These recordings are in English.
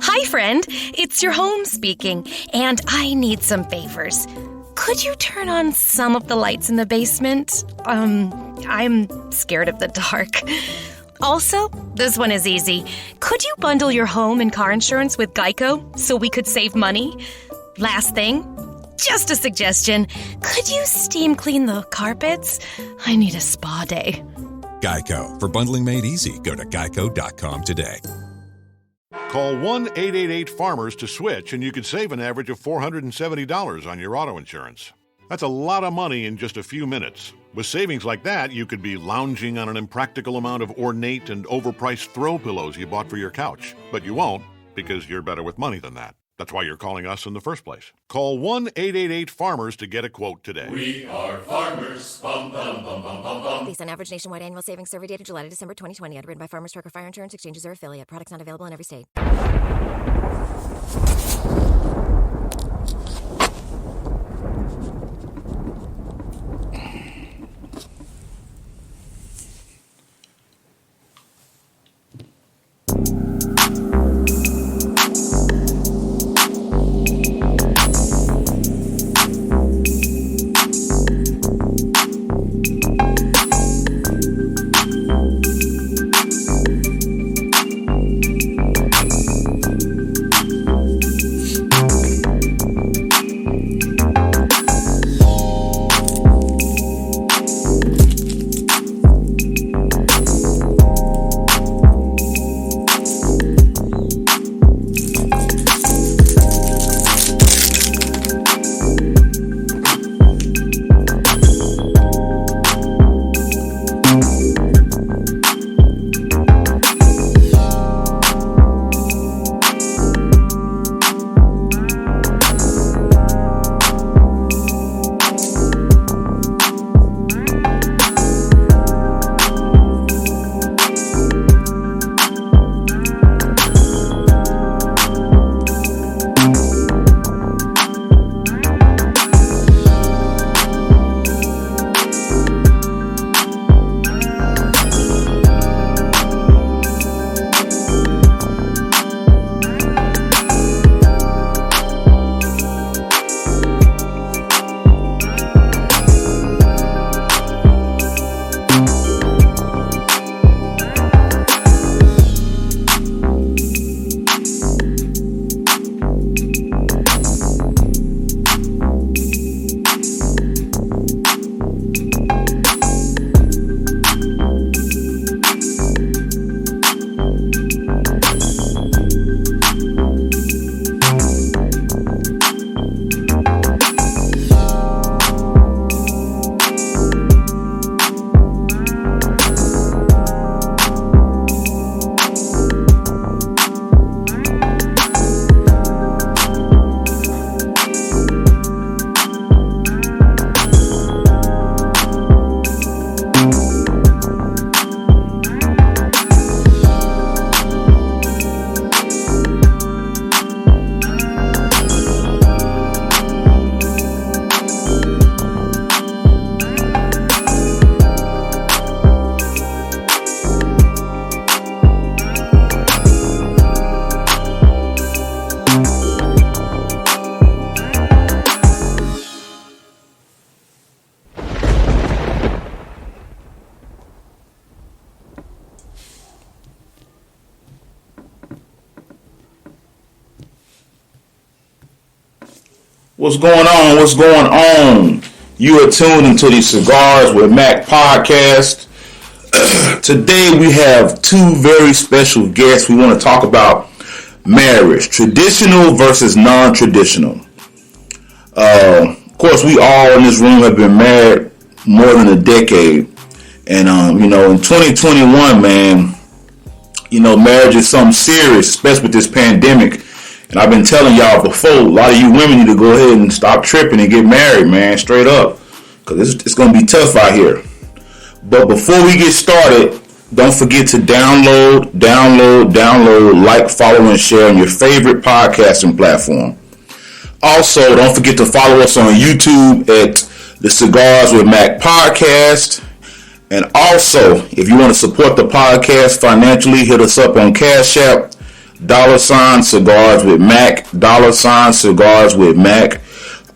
Hi, friend. It's your home speaking, and I need some favors. Could you turn on some of the lights in the basement? I'm scared of the dark. Also, this one is easy. Could you bundle your home and car insurance with Geico so we could save money? Last thing, just a suggestion. Could you steam clean the carpets? I need a spa day. Geico. For bundling made easy, go to geico.com today. Call 1-888-FARMERS to switch, and you could save an average of $470 on your auto insurance. That's a lot of money in just a few minutes. With savings like that, you could be lounging on an impractical amount of ornate and overpriced throw pillows you bought for your couch. But you won't, because you're better with money than that. That's why you're calling us in the first place. Call 1-888-FARMERS to get a quote today. We are farmers. Bum, bum, bum, bum, bum, bum. Based on average nationwide annual savings survey data July to December 2020. Underwritten by Farmers Trucker Fire Insurance Exchanges or affiliate. Products not available in every state. What's going on? What's going on? You are tuned into the Cigars with Mac podcast. Today we have two very special guests. We want to talk about marriage, traditional versus non-traditional. Of course, we all in this room have been married more than a decade. And, in 2021, man, marriage is something serious, especially with this pandemic. And I've been telling y'all before, a lot of you women need to go ahead and stop tripping and get married, man, straight up. Because it's going to be tough out here. But before we get started, don't forget to download, like, follow, and share on your favorite podcasting platform. Also, don't forget to follow us on YouTube at the Cigars with Mac podcast. And also, if you want to support the podcast financially, hit us up on Cash App. $Cigars with Mac, $Cigars with Mac.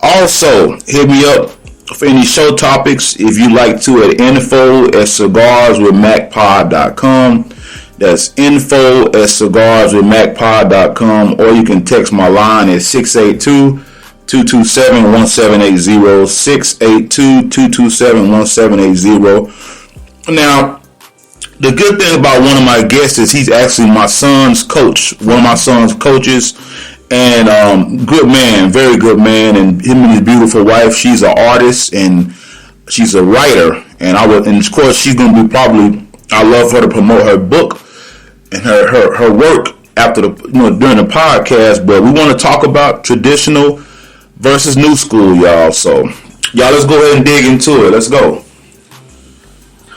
Also, hit me up for any show topics if you like to at info@cigarswithmacpod.com. That's info@cigarswithmacpod.com, or you can text my line at 682-227-1780, 682-227-1780. Now, the good thing about one of my guests is he's actually my son's coach, one of my son's coaches, and good man, very good man, and him and his beautiful wife. She's an artist and she's a writer, and of course she's gonna be I love her to promote her book and her work after during the podcast. But we want to talk about traditional versus new school, y'all. So y'all, let's go ahead and dig into it. Let's go.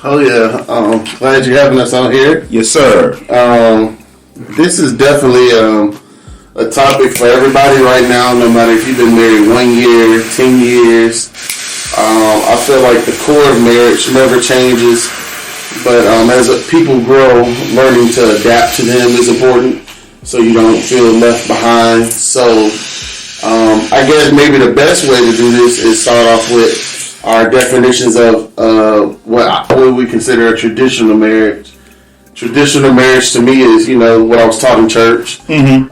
Oh yeah, glad you're having us on here. Yes, sir. This is definitely a topic for everybody right now, no matter if you've been married 1 year, 10 years. I feel like the core of marriage never changes, but as people grow, learning to adapt to them is important so you don't feel left behind. So I guess maybe the best way to do this is start off with our definitions of what we consider a traditional marriage. Traditional marriage to me is, what I was taught in church. Mm-hmm.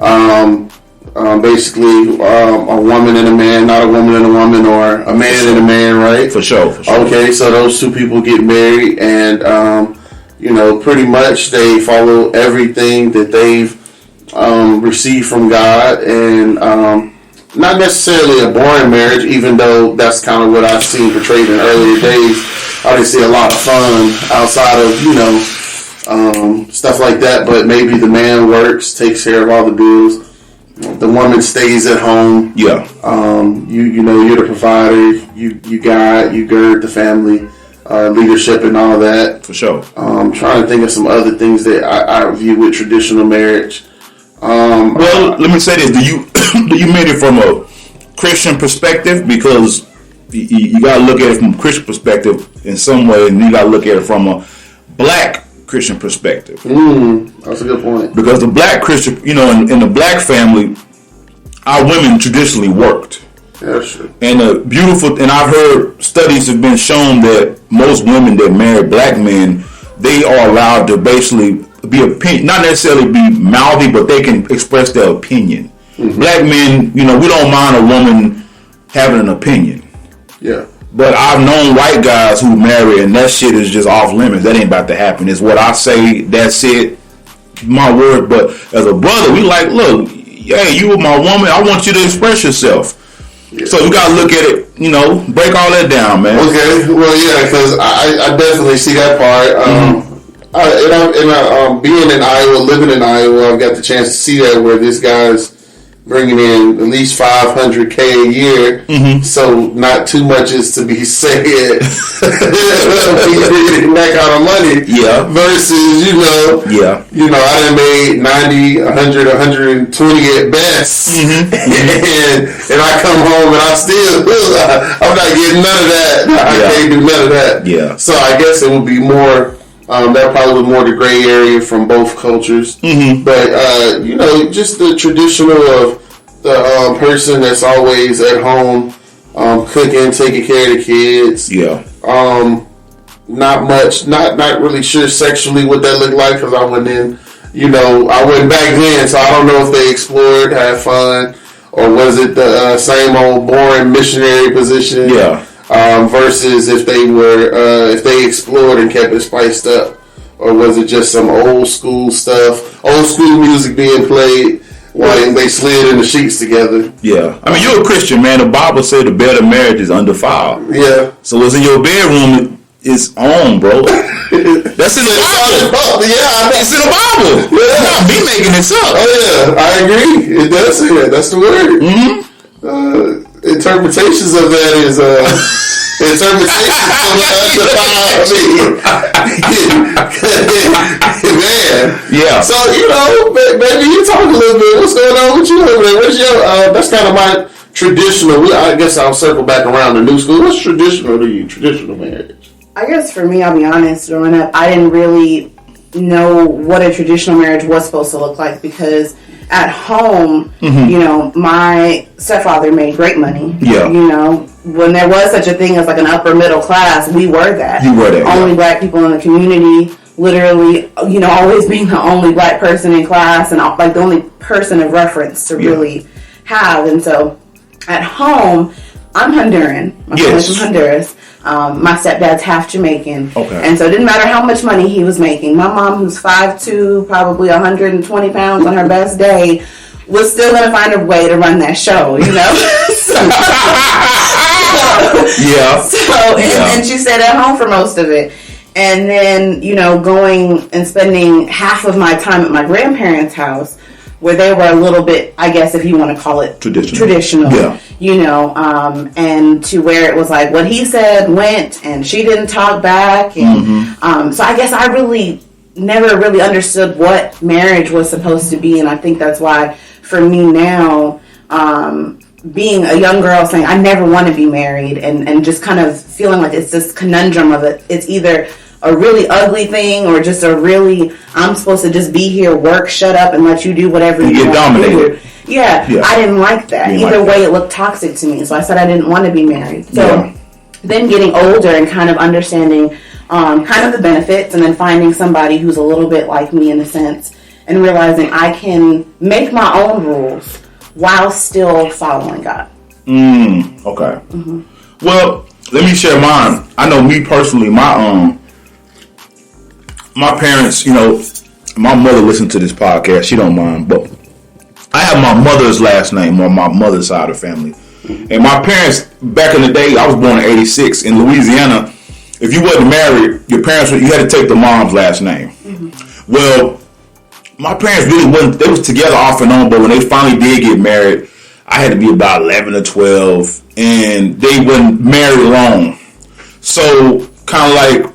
Basically, a woman and a man, not a woman and a woman, or a man and a man, right? For sure. Okay, so those two people get married, and pretty much they follow everything that they've received from God, and not necessarily a boring marriage, even though that's kind of what I've seen portrayed in earlier days. I didn't see a lot of fun outside of, stuff like that, but maybe the man works, takes care of all the bills. The woman stays at home. Yeah. You're the provider. You guide, you gird the family, leadership and all that. For sure. Trying to think of some other things that I view with traditional marriage. Well, let me say this: do you mean it from a Christian perspective? Because you got to look at it from a Christian perspective in some way, and you got to look at it from a black Christian perspective. That's a good point. Because the black Christian, in the black family, our women traditionally worked. Yeah, sure. And and I've heard studies have been shown that most women that marry black men, they are allowed to basically not necessarily be mouthy, but they can express their opinion. Mm-hmm. Black men, we don't mind a woman having an opinion. Yeah. But I've known white guys who marry and that shit is just off limits. That ain't about to happen. It's what I say, that's it. My word. But as a brother, we like, look, yeah, you were my woman. I want you to express yourself. Yeah. So you got to look at it, break all that down, man. Okay. Well, yeah, because I definitely see that part. Being in Iowa, living in Iowa, I've got the chance to see that where this guy's bringing in at least $500K a year, so not too much is to be said. That kind of money, yeah. Versus, yeah. I done made 90, 100, 120 at best, and I come home and I'm not getting none of that. I can't do none of that. Yeah. So I guess it would be more. That probably was more the gray area from both cultures. Mm-hmm. But, just the traditional of the person that's always at home, cooking, taking care of the kids. Yeah. Not much, not really sure sexually what that looked like because I wasn't in, I wasn't back then, so I don't know if they explored, had fun, or was it the same old boring missionary position? Yeah. Versus if they explored and kept it spiced up, or was it just some old school stuff, old school music being played while they slid in the sheets together? Yeah, I mean, you're a Christian, man. The Bible said the bed of marriage is undefiled. Yeah. So what's in your bedroom is on, bro. That's in the Bible. Yeah, it's in the Bible. Yeah. Not me making this up. Oh yeah, I agree. It does say that. That's the word. Mm-hmm. Interpretations of that is man. Yeah. So maybe you talk a little bit. What's going on with you over there? What's your? That's kind of my traditional. I guess I'll circle back around to new school. What's traditional to you? Traditional marriage. I guess for me, I'll be honest. Growing up, I didn't really know what a traditional marriage was supposed to look like because at home, you know, my stepfather made great money. Yeah. You know, when there was such a thing as like an upper middle class, we were that. You were that. Only black people in the community, literally, you know, always being the only black person in class and like the only person of reference to really have. And so at home, I'm Honduran. My family's from Honduras. My stepdad's half Jamaican. Okay. And so it didn't matter how much money he was making. My mom, who's 5'2", probably 120 pounds on her best day, was still going to find a way to run that show, you know? And she stayed at home for most of it. And then, you know, going and spending half of my time at my grandparents' house, where they were a little bit, I guess, if you want to call it traditional, you know, and to where it was like what he said went, and she didn't talk back, and so I guess I really never really understood what marriage was supposed to be, and I think that's why for me now, being a young girl saying I never want to be married, and just kind of feeling like it's this conundrum of it, it's either a really ugly thing or just a really, I'm supposed to just be here, work, shut up, and let you do whatever you want to do. Yeah, I didn't like that. Either way, it looked toxic to me. So I said I didn't want to be married. So then getting older and kind of understanding kind of the benefits, and then finding somebody who's a little bit like me in a sense, and realizing I can make my own rules while still following God. Okay. Well, let me share mine. I know me personally, my parents, you know, my mother listened to this podcast. She don't mind, but I have my mother's last name on my mother's side of the family. And my parents, back in the day, I was born in 86 in Louisiana. If you wasn't married, your parents, you had to take the mom's last name. Well, my parents really wasn't, they was together off and on, but when they finally did get married, I had to be about 11 or 12, and they wasn't married long. So, kind of like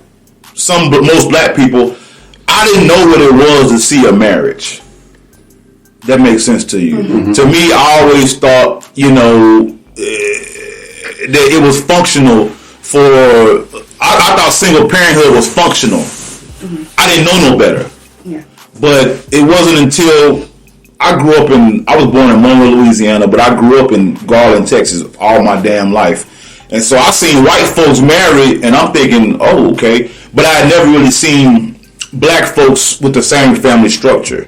most black people, I didn't know what it was to see a marriage. That makes sense to you. To me, I always thought, you know, that it was functional for, I thought single parenthood was functional. I didn't know no better. But it wasn't until I was born in Monroe, Louisiana, but I grew up in Garland, Texas all my damn life. And so I seen white folks married, and I'm thinking, oh, okay. But I had never really seen black folks with the same family structure.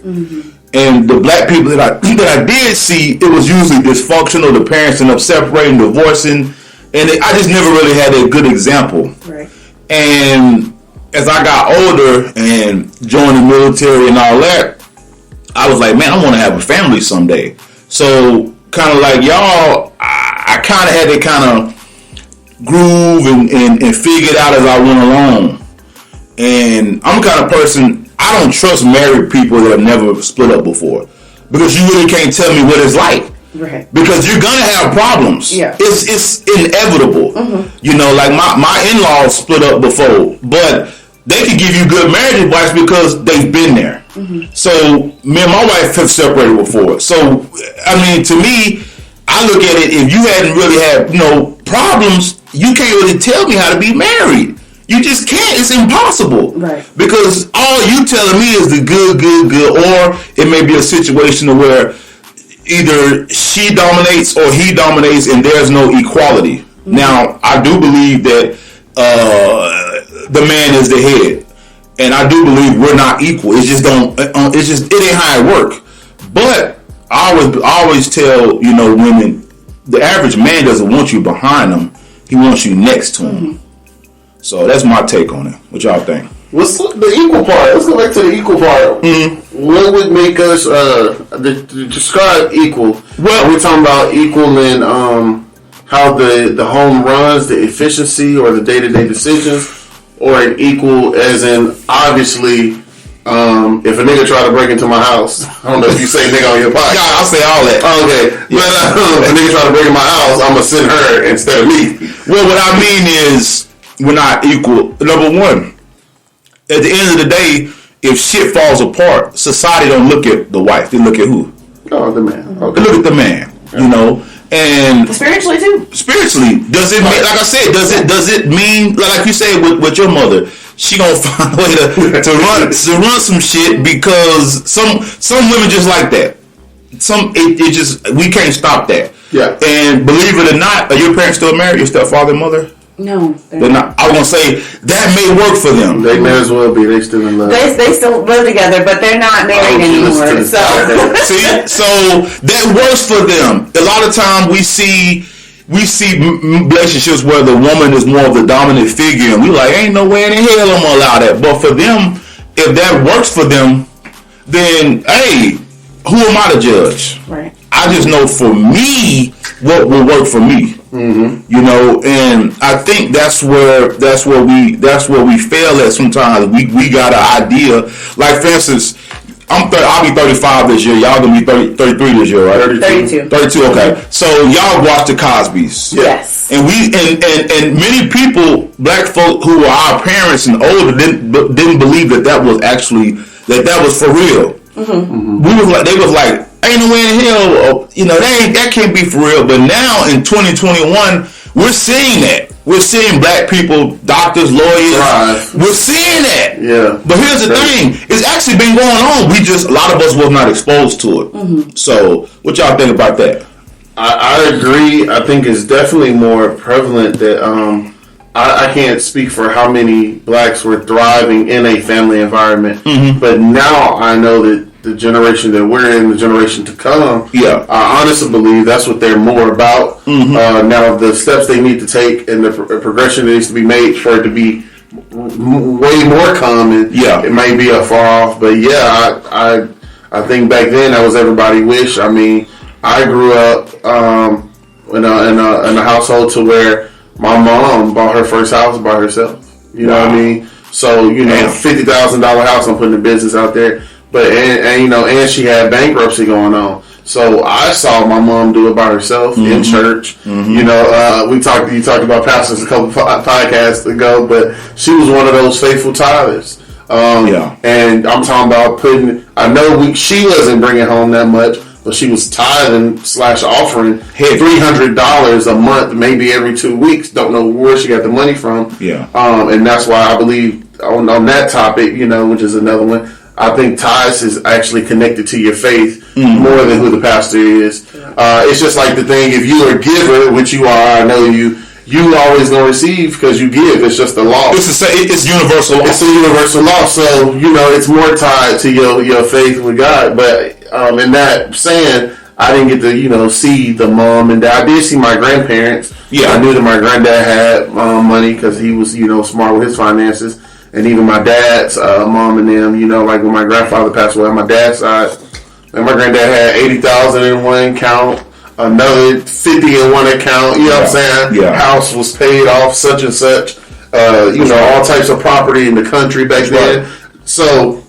And the black people that I did see, it was usually dysfunctional. The parents ended up separating, divorcing, and I just never really had a good example. And as I got older and joined the military and all that, I was like, man, I want to have a family someday. So kind of like y'all, I kind of had to kind of groove and figure it out as I went along. And I'm the kind of person, I don't trust married people that have never split up before, because you really can't tell me what it's like. Because you're gonna have problems. It's inevitable. You know, like my in-laws split up before, but they can give you good marriage advice because they've been there. So me and my wife have separated before. So I mean, to me, I look at it, if you hadn't really had, you know, problems, you can't really tell me how to be married. You just can't. It's impossible. Because all you telling me is the good, or it may be a situation where either she dominates or he dominates and there's no equality. Now, I do believe that the man is the head, and I do believe we're not equal. It ain't how it work. But I always tell, you know, women, the average man doesn't want you behind him. He wants you next to him. So that's my take on it. What y'all think? What's the equal part? Let's go back to the equal part. What would make us describe equal? Well, are we talking about equal in how the home runs, the efficiency, or the day-to-day decisions, or an equal as in obviously if a nigga try to break into my house, I don't know if you say nigga on your podcast. Yeah, I'll say all that. Okay, but if a nigga try to break in my house, I'm gonna send her instead of me. Well, what I mean is, we're not equal. Number one, at the end of the day, if shit falls apart, society don't look at the wife. They look at who? Oh, the man. They look at the man. You know, and spiritually too. Spiritually, does it mean, like I said, does it mean, like you said with your mother, she gonna find a way to run some shit, because some women just like that. it just, we can't stop that. Yeah. And believe it or not, are your parents still married? Your stepfather and mother? No, they're not. I was gonna say that may work for them. They may as well be. They still in love. They still live together, but they're not married anymore. So see, so that works for them. A lot of times we see relationships where the woman is more of the dominant figure, and we like, ain't no way in the hell I'm gonna allow that. But for them, if that works for them, then hey, who am I to judge? Right. I just know for me what will work for me. Mm-hmm. You know, and I think that's where we fail at sometimes. We got an idea. Like for instance, I'll be 35 this year. Y'all gonna be 33 this year, right? 32. 32. Okay. So y'all watch the Cosbys. Yes. And we and many people, black folk who are our parents and older, didn't believe that was actually that was for real. Mm-hmm. They was like, ain't no way in hell, you know, that can't be for real. But now in 2021, we're seeing that. We're seeing black people, doctors, lawyers. Right. We're seeing that. Yeah. But here's the thing: it's actually been going on. A lot of us was not exposed to it. Mm-hmm. So, what y'all think about that? I agree. I think it's definitely more prevalent that I can't speak for how many blacks were thriving in a family environment, mm-hmm. but now I know that the generation that we're in, the generation to come, I honestly believe that's what they're more about. Mm-hmm. Now, the steps they need to take and the progression that needs to be made for it to be way more common, it may be a far off, but I think back then that was everybody's wish. I mean, I grew up in a household to where my mom bought her first house by herself. You know what I mean? So, you know, $50,000 house, I'm putting the business out there. But, and she had bankruptcy going on. So I saw my mom do it by herself in church. Mm-hmm. You know, you talked about pastors a couple podcasts ago, but she was one of those faithful tithers. And I'm talking about she wasn't bringing home that much, but she was tithing / offering $300 a month, maybe every 2 weeks. Don't know where she got the money from. Yeah. And that's why I believe on that topic, you know, which is another one, I think tithes is actually connected to your faith more than who the pastor is. It's just like the thing, if you're a giver, which you are, I know you always going to receive because you give. It's just a law. It's universal law. It's a universal law. So, you know, it's more tied to your faith with God. But in that saying, I didn't get to, you know, see the mom and dad. I did see my grandparents. Yeah. I knew that my granddad had money because he was, you know, smart with his finances. And even my dad's mom and them, you know, like when my grandfather passed away on my dad's side, and my granddad had $80,000 in one account, another $50 in one account. You know what I'm saying? Yeah. House was paid off, such and such. You know, all types of property in the country back then. So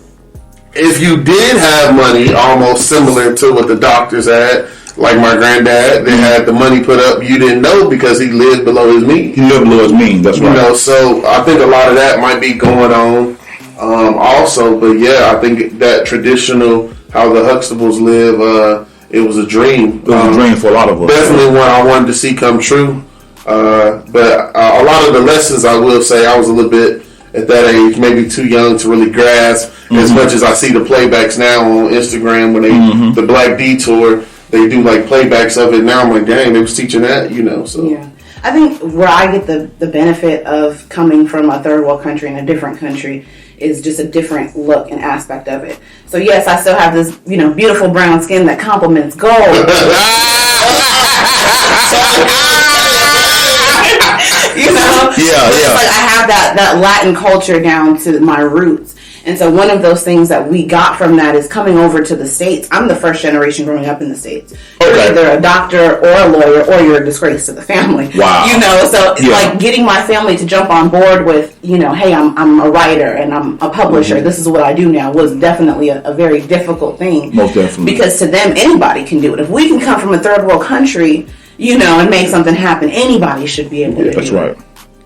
if you did have money, almost similar to what the doctors had, like my granddad, they had the money put up. You didn't know because he lived below his means. He lived below his means. That's right. You know, so I think a lot of that might be going on also. But yeah, I think that traditional, how the Huxtables live, it was a dream. It was a dream for a lot of us. Definitely one I wanted to see come true. But a lot of the lessons, I will say, I was a little bit at that age, maybe too young to really grasp as much as I see the playbacks now on Instagram when they the Black Detour. They do like playbacks of it now. I'm like, dang, they was teaching that, you know. So yeah, I think where I get the benefit of coming from a third world country and a different country is just a different look and aspect of it. So yes, I still have this, you know, beautiful brown skin that complements gold. You know, like I have that Latin culture down to my roots. And so one of those things that we got from that is coming over to the States. I'm the first generation growing up in the States. You're either a doctor or a lawyer or you're a disgrace to the family. Wow. You know, so it's like getting my family to jump on board with, you know, hey, I'm a writer and I'm a publisher. This is what I do now was definitely a very difficult thing. Most definitely. Because to them, anybody can do it. If we can come from a third world country, you know, and make something happen, anybody should be able to do it. That's right.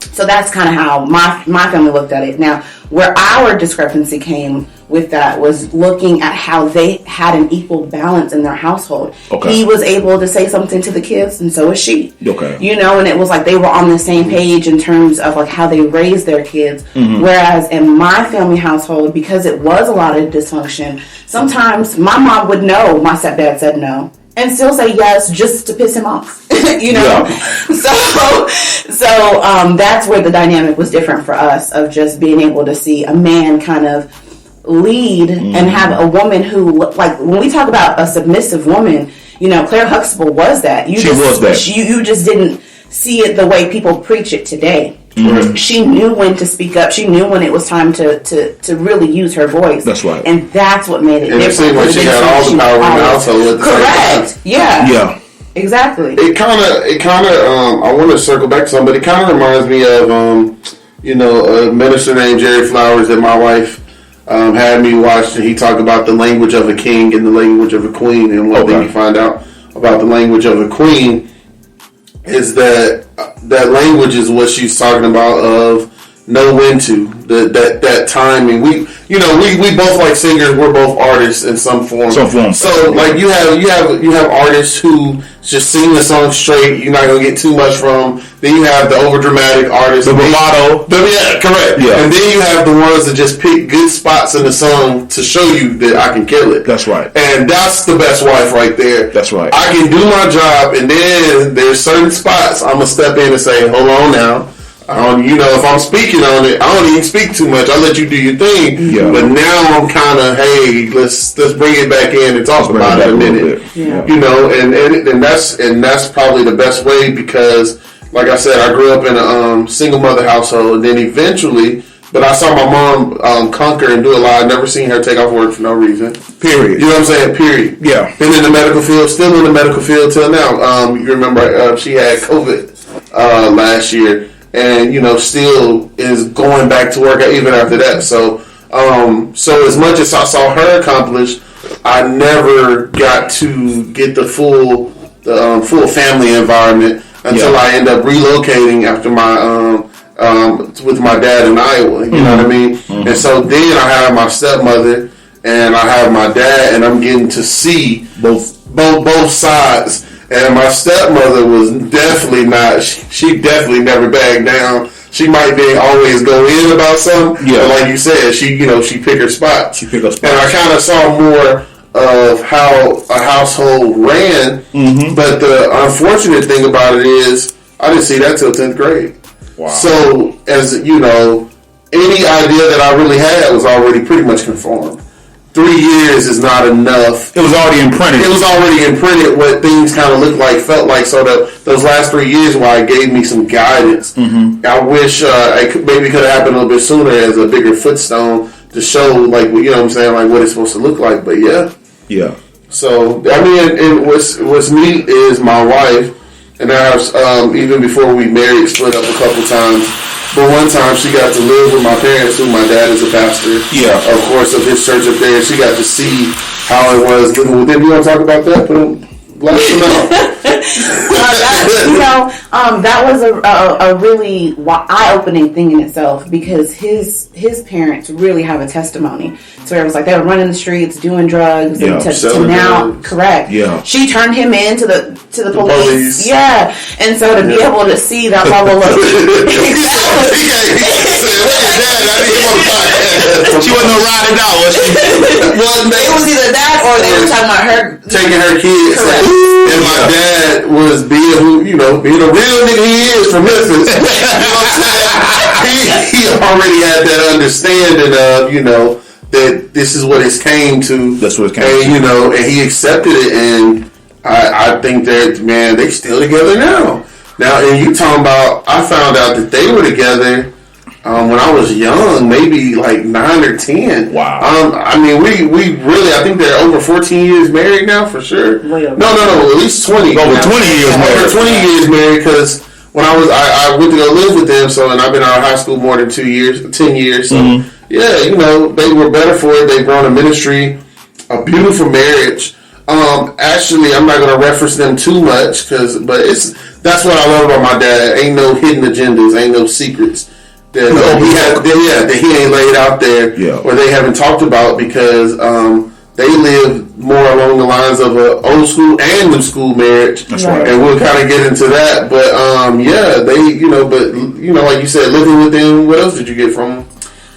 So that's kind of how my family looked at it. Now, where our discrepancy came with that was looking at how they had an equal balance in their household. Okay. He was able to say something to the kids, and so was she. Okay. You know, and it was like they were on the same page in terms of like how they raised their kids. Whereas in my family household, because it was a lot of dysfunction, sometimes my mom would know my stepdad said no and still say yes just to piss him off. You know? Yeah. So that's where the dynamic was different for us, of just being able to see a man kind of lead and have a woman who, like, when we talk about a submissive woman, you know, Claire Huxtable was that. You just didn't see it the way people preach it today. She knew when to speak up. She knew when it was time to really use her voice. That's right. And that's what made it different. It seemed like she had all the power in the household. Correct. Yeah. Yeah. Exactly. It kind of. I want to circle back to something, but it kind of reminds me of, a minister named Jerry Flowers that my wife had me watch, and he talked about the language of a king and the language of a queen. And one thing you find out about the language of a queen is that language is what she's talking about, of know when to, that timing. We both like singers. We're both artists in some form. So like you have artists who just sing the song straight. You're not gonna get too much from. Then you have the over dramatic artists, the bravado. Yeah, correct. Yeah. And then you have the ones that just pick good spots in the song to show you that I can kill it. That's right. And that's the best wife right there. That's right. I can do my job, and then there's certain spots I'm gonna step in and say, hold on now. If I'm speaking on it, I don't even speak too much. I let you do your thing. Yeah. But now I'm kind of, hey, let's bring it back in and talk about it a minute. Yeah. And that's probably the best way, because, like I said, I grew up in a single mother household, and then eventually, but I saw my mom conquer and do a lot. I've never seen her take off work for no reason. Period. You know what I'm saying? Period. Yeah. Been in the medical field, still in the medical field till now. You remember she had COVID last year. And, still is going back to work even after that. So as much as I saw her accomplish, I never got to get the full family environment until I end up relocating after my with my dad in Iowa. You know what I mean? Mm-hmm. And so then I have my stepmother and I have my dad, and I'm getting to see both sides. And my stepmother was definitely not. She definitely never backed down. She might be always go in about something. Yeah. But like you said, she picked her spots. And I kind of saw more of how a household ran. Mm-hmm. But the unfortunate thing about it is, I didn't see that till 10th grade. Wow. So, as you know, any idea that I really had was already pretty much conformed. 3 years is not enough. It was already imprinted what things kind of looked like, felt like. So those last 3 years, while it gave me some guidance, I wish maybe could have happened a little bit sooner as a bigger footstone to show, like, you know what I'm saying, like what it's supposed to look like. But yeah. So I mean, and what's neat is my wife and I, even before we married, split up a couple times. But one time she got to live with my parents, who my dad is a pastor. Yeah. Of course, of his church up there. She got to see how it was living with them. You want to talk about that? Blast them out. That was a really eye-opening thing in itself, because his parents really have a testimony. So it was like they were running the streets, doing drugs, and to now, drugs. Correct. Yeah. She turned him in to the police. Yeah. And so to be able to see that level of she wasn't no riding out, was she? Well, it was either that or they were talking about her taking her kids. And my dad was being a real nigga he is from Memphis. You know what I'm saying? He already had that understanding of, that this is what it came to. That's what it came to. And he accepted it, and I think that, man, they still together now. Now, and you talking about, I found out that they were together when I was young, maybe like 9 or 10. Wow. I mean, we really, I think they're over 14 years married now, for sure. No, at least 20. Over 20 years married. Over 20 years married, because when I went to go live with them, and I've been out of high school more than 10 years. So, yeah, they were better for it. They've grown a ministry, a beautiful marriage. Actually, I'm not going to reference them too much, but that's what I love about my dad. Ain't no hidden agendas, ain't no secrets. that he ain't laid out there, or they haven't talked about because they live more along the lines of an old school and new school marriage. That's right. And we'll kind of get into that. But like you said, living with them. What else did you get from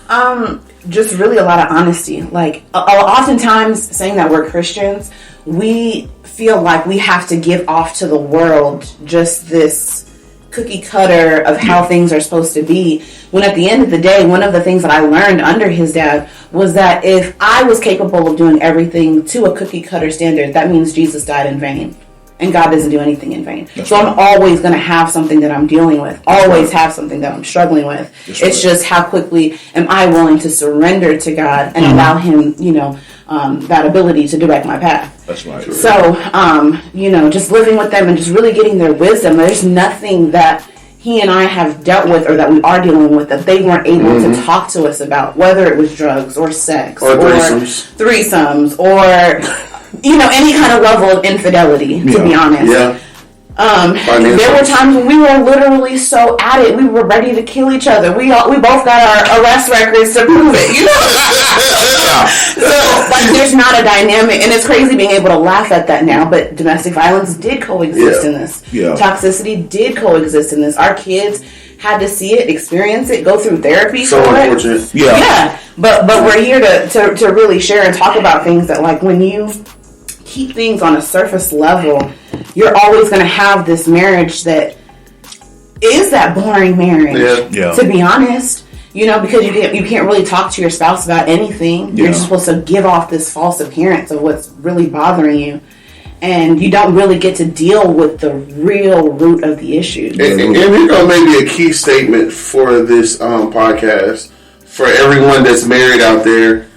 them? Just really a lot of honesty. Like, oftentimes saying that we're Christians, we feel like we have to give off to the world just this cookie cutter of how things are supposed to be, when at the end of the day, one of the things that I learned under his dad was that if I was capable of doing everything to a cookie cutter standard, that means Jesus died in vain, and God doesn't do anything in vain. That's right. I'm always going to have something that I'm dealing with, always have something that I'm struggling with. It's just how quickly am I willing to surrender to God and allow him, that ability to direct my path. That's right. So, just living with them and just really getting their wisdom. There's nothing that he and I have dealt with or that we are dealing with that they weren't able to talk to us about, whether it was drugs or sex or threesomes or any kind of level of infidelity, to be honest. Yeah. There were times when we were literally so at it, we were ready to kill each other. We both got our arrest records to prove it, So, there's not a dynamic, and it's crazy being able to laugh at that now, but domestic violence did coexist in this. Yeah. Toxicity did coexist in this. Our kids had to see it, experience it, go through therapy. So unfortunate. Yeah. But we're here to really share and talk about things that, like, when you keep things on a surface level, you're always going to have this marriage that is that boring marriage. Yeah. To be honest, because you can't really talk to your spouse about anything. You're just supposed to give off this false appearance of what's really bothering you, and you don't really get to deal with the real root of the issue. And maybe a key statement for this podcast for everyone that's married out there.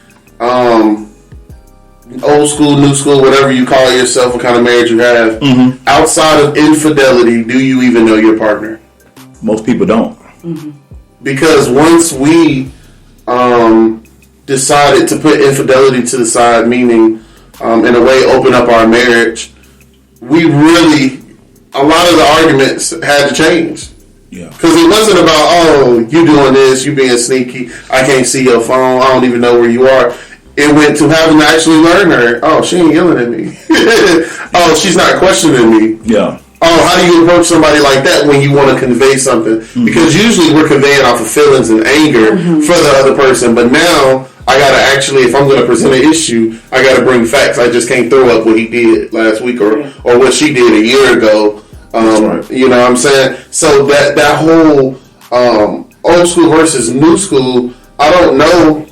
Old school, new school, whatever you call yourself, what kind of marriage you have. Outside of infidelity, do you even know your partner? Most people don't. Because once we decided to put infidelity to the side, meaning in a way open up our marriage, we really, a lot of the arguments had to change. Yeah. Because it wasn't about, you doing this, you being sneaky, I can't see your phone, I don't even know where you are. It went to having to actually learn her. Oh, she ain't yelling at me. Oh, she's not questioning me. Yeah. Oh, how do you approach somebody like that when you want to convey something? Because usually we're conveying off of feelings and anger for the other person. But now I got to actually, if I'm going to present an issue, I got to bring facts. I just can't throw up what he did last week or what she did a year ago. You know what I'm saying? So that whole old school versus new school, I don't know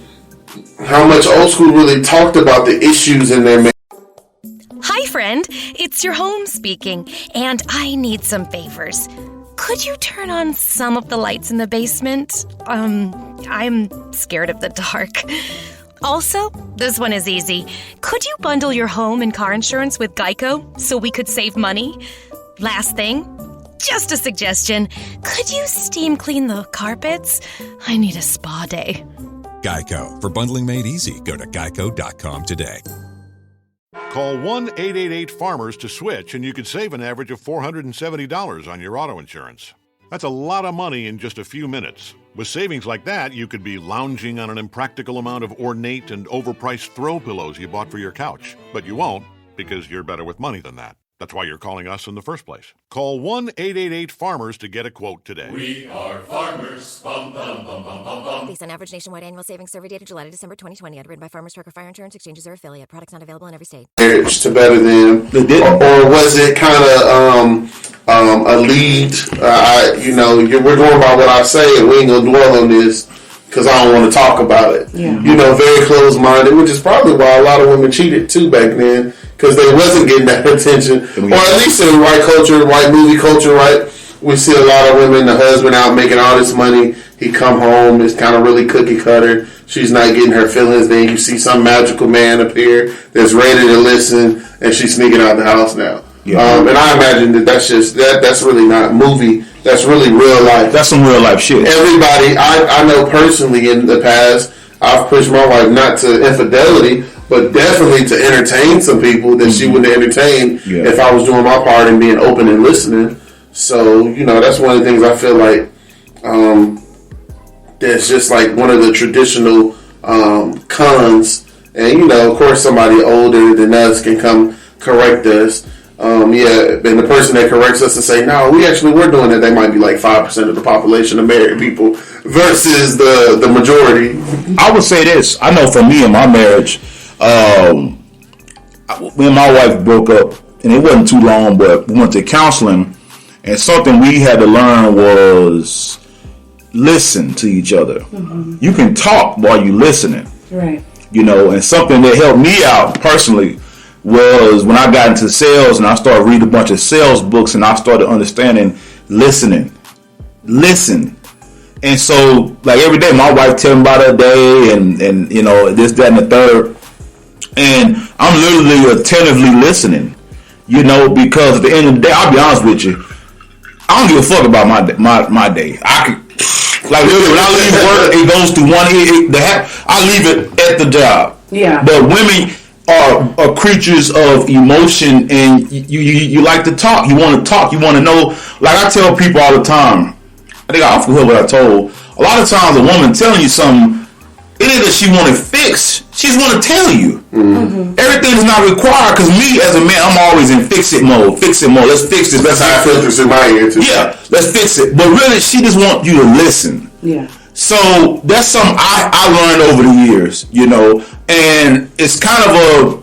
how much old school really talked about the issues in their marriage. Hi, friend. It's your home speaking, and I need some favors. Could you turn on some of the lights in the basement? I'm scared of the dark. Also, this one is easy. Could you bundle your home and car insurance with Geico so we could save money? Last thing, just a suggestion. Could you steam clean the carpets? I need a spa day. Geico. For bundling made easy, go to geico.com today. Call 1-888-FARMERS to switch, and you could save an average of $470 on your auto insurance. That's a lot of money in just a few minutes. With savings like that, you could be lounging on an impractical amount of ornate and overpriced throw pillows you bought for your couch. But you won't, because you're better with money than that. That's why you're calling us in the first place. Call 1-888-FARMERS to get a quote today. We are farmers. Bum, bum, bum, bum, bum, bum. Based on average nationwide annual savings survey data July to December 2020. Underwritten by Farmers Trucker Fire Insurance Exchanges or affiliate. Products not available in every state. Marriage to better them, or was it kind of a lead? We're going by what I say, and we ain't gonna dwell on this because I don't want to talk about it. Yeah. Very closed-minded, which is probably why a lot of women cheated too back then. Because they wasn't getting that attention. Or at least in white culture, white movie culture, right? We see a lot of women, the husband out making all this money. He come home, it's kind of really cookie cutter. She's not getting her feelings. Then you see some magical man appear that's ready to listen, and she's sneaking out the house now. Yeah. And I imagine that's really not movie. That's really real life. That's some real life shit. Everybody, I know personally in the past, I've pushed my wife not to infidelity, but definitely to entertain some people that she wouldn't entertain if I was doing my part and being open and listening. So, that's one of the things I feel like that's just like one of the traditional cons. And of course, somebody older than us can come correct us. And the person that corrects us and say, no, we're doing it. They might be like 5% of the population of married people versus the majority. I would say this. I know for me in my marriage, me and my wife broke up, and it wasn't too long, but we went to counseling, and something we had to learn was listen to each other. Mm-hmm. You can talk while you're listening. Right. And something that helped me out personally was when I got into sales and I started reading a bunch of sales books, and I started understanding listening. Listen. And so, like, every day my wife tell me about her day and this, that, and the third. And I'm literally attentively listening, because at the end of the day, I'll be honest with you, I don't give a fuck about my day. I could, like, literally, when I leave work, it goes to one ear. I leave it at the job. Yeah. But women are creatures of emotion, and you like to talk. You want to talk. You want to know. Like I tell people all the time, I think I forgot what I told. A lot of times a woman telling you something, it ain't that she want to fix. She just want to tell you. Mm-hmm. Everything is not required, because me as a man, I'm always in fix it mode. Let's fix this. That's how I feel in my ear too. Yeah, let's fix it. But really, she just want you to listen. Yeah. So that's something I learned over the years, and it's kind of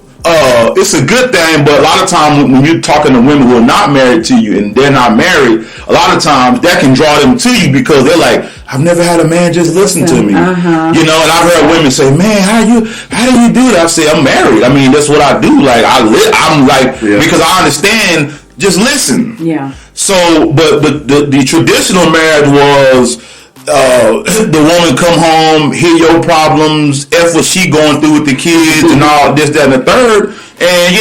it's a good thing, but a lot of times when you're talking to women who are not married to you and they're not married, a lot of times that can draw them to you, because they're like, I've never had a man just listen to me. Uh-huh. And I've heard women say, man, how do you do that? I say, I'm married. I mean, that's what I do. Like, I'm like, because I understand, just listen. Yeah. So, but the traditional marriage was, the woman come home, hear your problems, F what she going through with the kids and all this, that, and the third. And,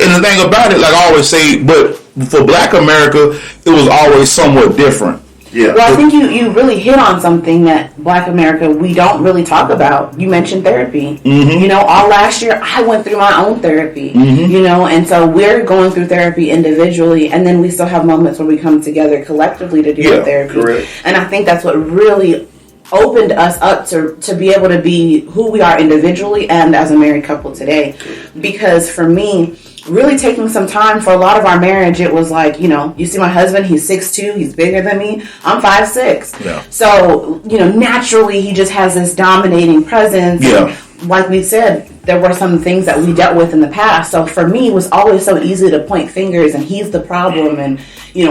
and the thing about it, like I always say, but for Black America, it was always somewhat different. Yeah. Well, I think you really hit on something that Black America, we don't really talk about. You mentioned therapy. Mm-hmm. All last year, I went through my own therapy, and so we're going through therapy individually, and then we still have moments where we come together collectively to do therapy. Correct. And I think that's what really opened us up to be able to be who we are individually and as a married couple today. Because for me, really taking some time, for a lot of our marriage, it was like, you see my husband, he's 6'2", he's bigger than me, I'm 5'6". Yeah. So, naturally he just has this dominating presence. Yeah. And like we said, there were some things that we dealt with in the past. So for me, it was always so easy to point fingers and he's the problem, and,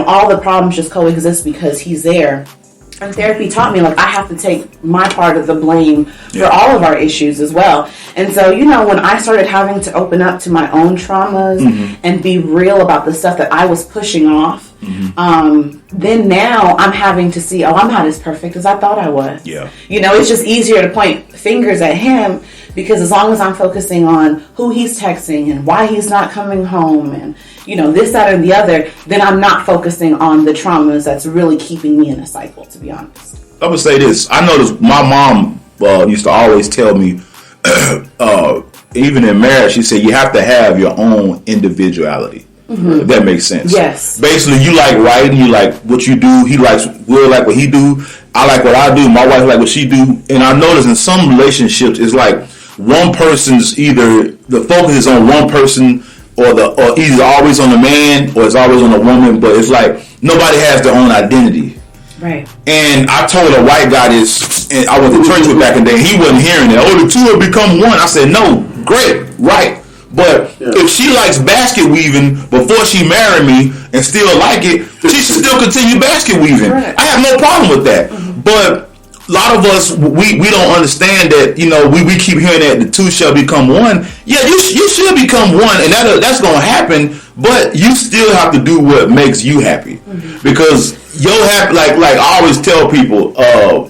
all the problems just coexist because he's there. And therapy taught me, like, I have to take my part of the blame for all of our issues as well. And so, when I started having to open up to my own traumas and be real about the stuff that I was pushing off, then now I'm having to see, I'm not as perfect as I thought I was. Yeah. It's just easier to point fingers at him, because as long as I'm focusing on who he's texting and why he's not coming home and, this, that, and the other, then I'm not focusing on the traumas that's really keeping me in a cycle, to be honest. I would say this. I noticed my mom used to always tell me, even in marriage, she said, you have to have your own individuality. Mm-hmm. If that makes sense. Yes. Basically, you like writing, you like what you do. We'll like what he do. I like what I do. My wife like what she do. And I notice in some relationships, it's like one person's either the focus is on one person, or either always on the man or it's always on the woman. But it's like nobody has their own identity. Right. And I told a white guy this, and I went to church with back in the day. He wasn't hearing that. The two have become one. I said, no, great, right. But if she likes basket weaving before she married me and still like it, she should still continue basket weaving. Right. I have no problem with that. Mm-hmm. But a lot of us, we don't understand that, we keep hearing that the two shall become one. Yeah, you should become one, and that's going to happen, but you still have to do what makes you happy. Mm-hmm. Because you'll have, like I always tell people, I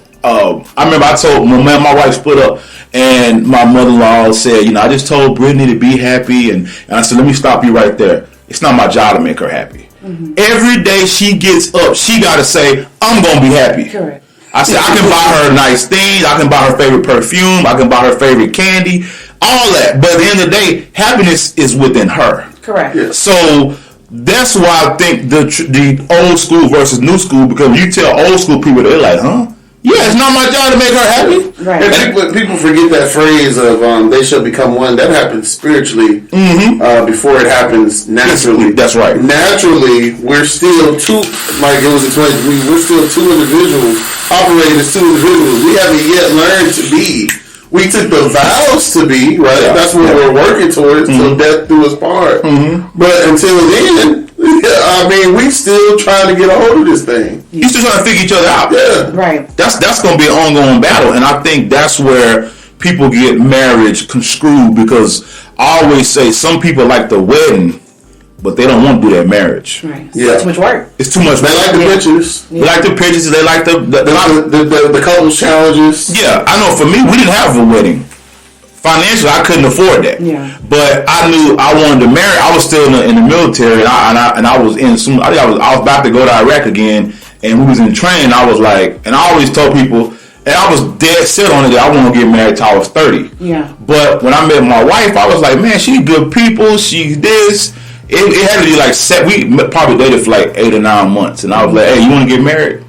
remember I told my wife split up, and my mother-in-law said, I just told Brittany to be happy, and I said, let me stop you right there. It's not my job to make her happy. Mm-hmm. Every day she gets up, she got to say, I'm going to be happy. Correct. I said, I can buy her nice things, I can buy her favorite perfume, I can buy her favorite candy, all that. But at the end of the day, happiness is within her. Correct. Yeah. So that's why I think the old school versus new school, because you tell old school people, they're like, huh? Yeah, it's not my job to make her happy. Right. And people forget that phrase of they shall become one. That happens spiritually before it happens naturally. That's right. Naturally, we're still two, like it was explained to me, we're still two individuals, operating as two individuals. We haven't yet learned to be. We took the vows to be, right? Yeah. That's what we're working towards until death do us part. But until then, I mean, we still trying to get a hold of this thing. You still trying to figure each other out. Yeah. Right. That's going to be an ongoing battle. And I think that's where people get marriage construed, because I always say some people like the wedding, but they don't want to do that marriage. Right. Yeah. Too much work. It's too much work. They like the pictures. They like the pictures. They like the couples challenges. Yeah, I know. For me, we didn't have a wedding. Financially, I couldn't afford that. Yeah. But I knew I wanted to marry. I was still in the military, and I was in some. I was about to go to Iraq again, and we was in training. I was like, and I always told people, and I was dead set on it that I want to get married till I was 30. Yeah. But when I met my wife, I was like, man, she's good people. She's this. It had to be like we probably dated for like 8 or 9 months, and I was like, hey, you want to get married?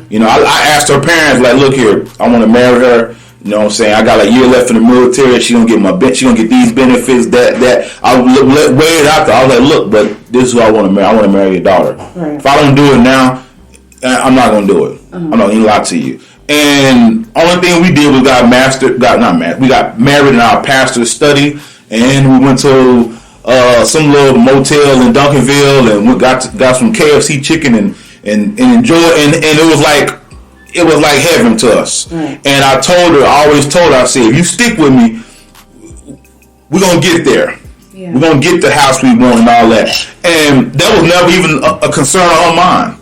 You know, I asked her parents, like, look here, I want to marry her. You know what I'm saying? I got a year left in the military. She gonna get she gonna get these benefits. That I weighed it out there. I was like, look, but this is who I want to marry. I want to marry your daughter. Right. If I don't do it now, I'm not gonna do it. I'm not gonna lie to you. And only thing we did was we got married in our pastor's study, and we went to some little motel in Duncanville, and we got some KFC chicken and enjoyed, and it was like heaven to us. Right. And I always told her, I said, if you stick with me, we're going to get there. Yeah. We're going to get the house we want and all that. And that was never even a concern on mine.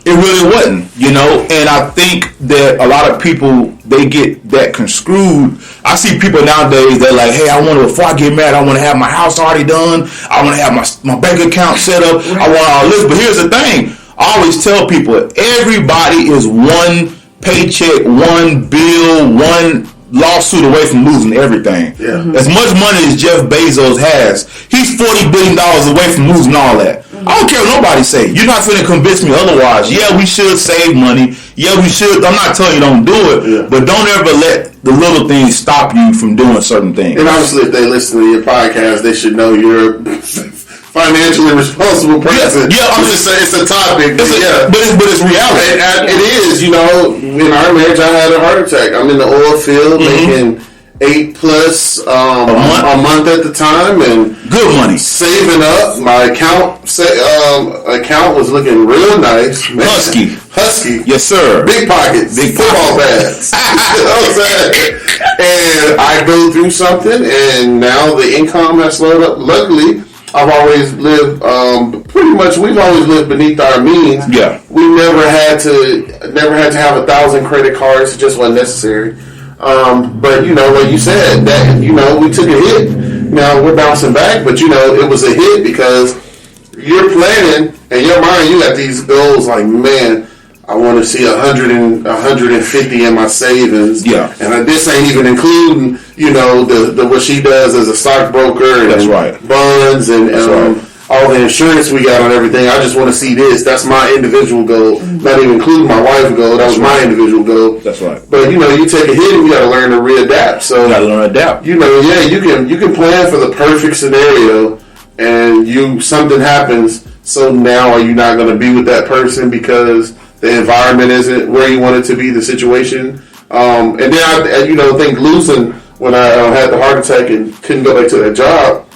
It really wasn't, you know. And I think that a lot of people, they get that construed. I see people nowadays, they're like, hey, before I get married, I want to have my house already done. I want to have my bank account set up. I want all this. But here's the thing. I always tell people, everybody is one paycheck, one bill, one lawsuit away from losing everything. Yeah. As much money as Jeff Bezos has, he's $40 billion away from losing all that. I don't care what nobody say. You're not going to convince me otherwise. Yeah, we should save money. Yeah, we should. I'm not telling you don't do it, but don't ever let the little things stop you from doing certain things. And obviously, if they listen to your podcast, they should know you're financially responsible person. Yeah, I'm just saying it's a topic. But it's reality. It is. You know, in our marriage, I had a heart attack. I'm in the oil field making $8+ a month at the time, and good money. Saving up. My account was looking real nice. Man. Husky. Yes, sir. Big pockets. Big football pads. You know what I'm saying? And I go through something, and now the income has slowed up. Luckily, I've always lived we've always lived beneath our means. Yeah. We never had to have 1,000 credit cards. It just wasn't necessary. But you know, like you said, that, you know, we took a hit. Now we're bouncing back, but you know, it was a hit because you're planning in your mind, you got these goals like, man, I want to see 150 in my savings. Yeah. And this ain't even including, you know, the what she does as a stockbroker and that's right. bonds and all the insurance we got on everything. I just want to see this. That's my individual goal. Not even including my wife's goal. That was my individual goal. That's right. But you know, you take a hit and you got to learn to readapt. So you got to learn to adapt. You know, yeah, you can plan for the perfect scenario, and something happens. So now are you not going to be with that person because the environment isn't where you want it to be, the situation? And then I think losing when I had the heart attack and couldn't go back to that job,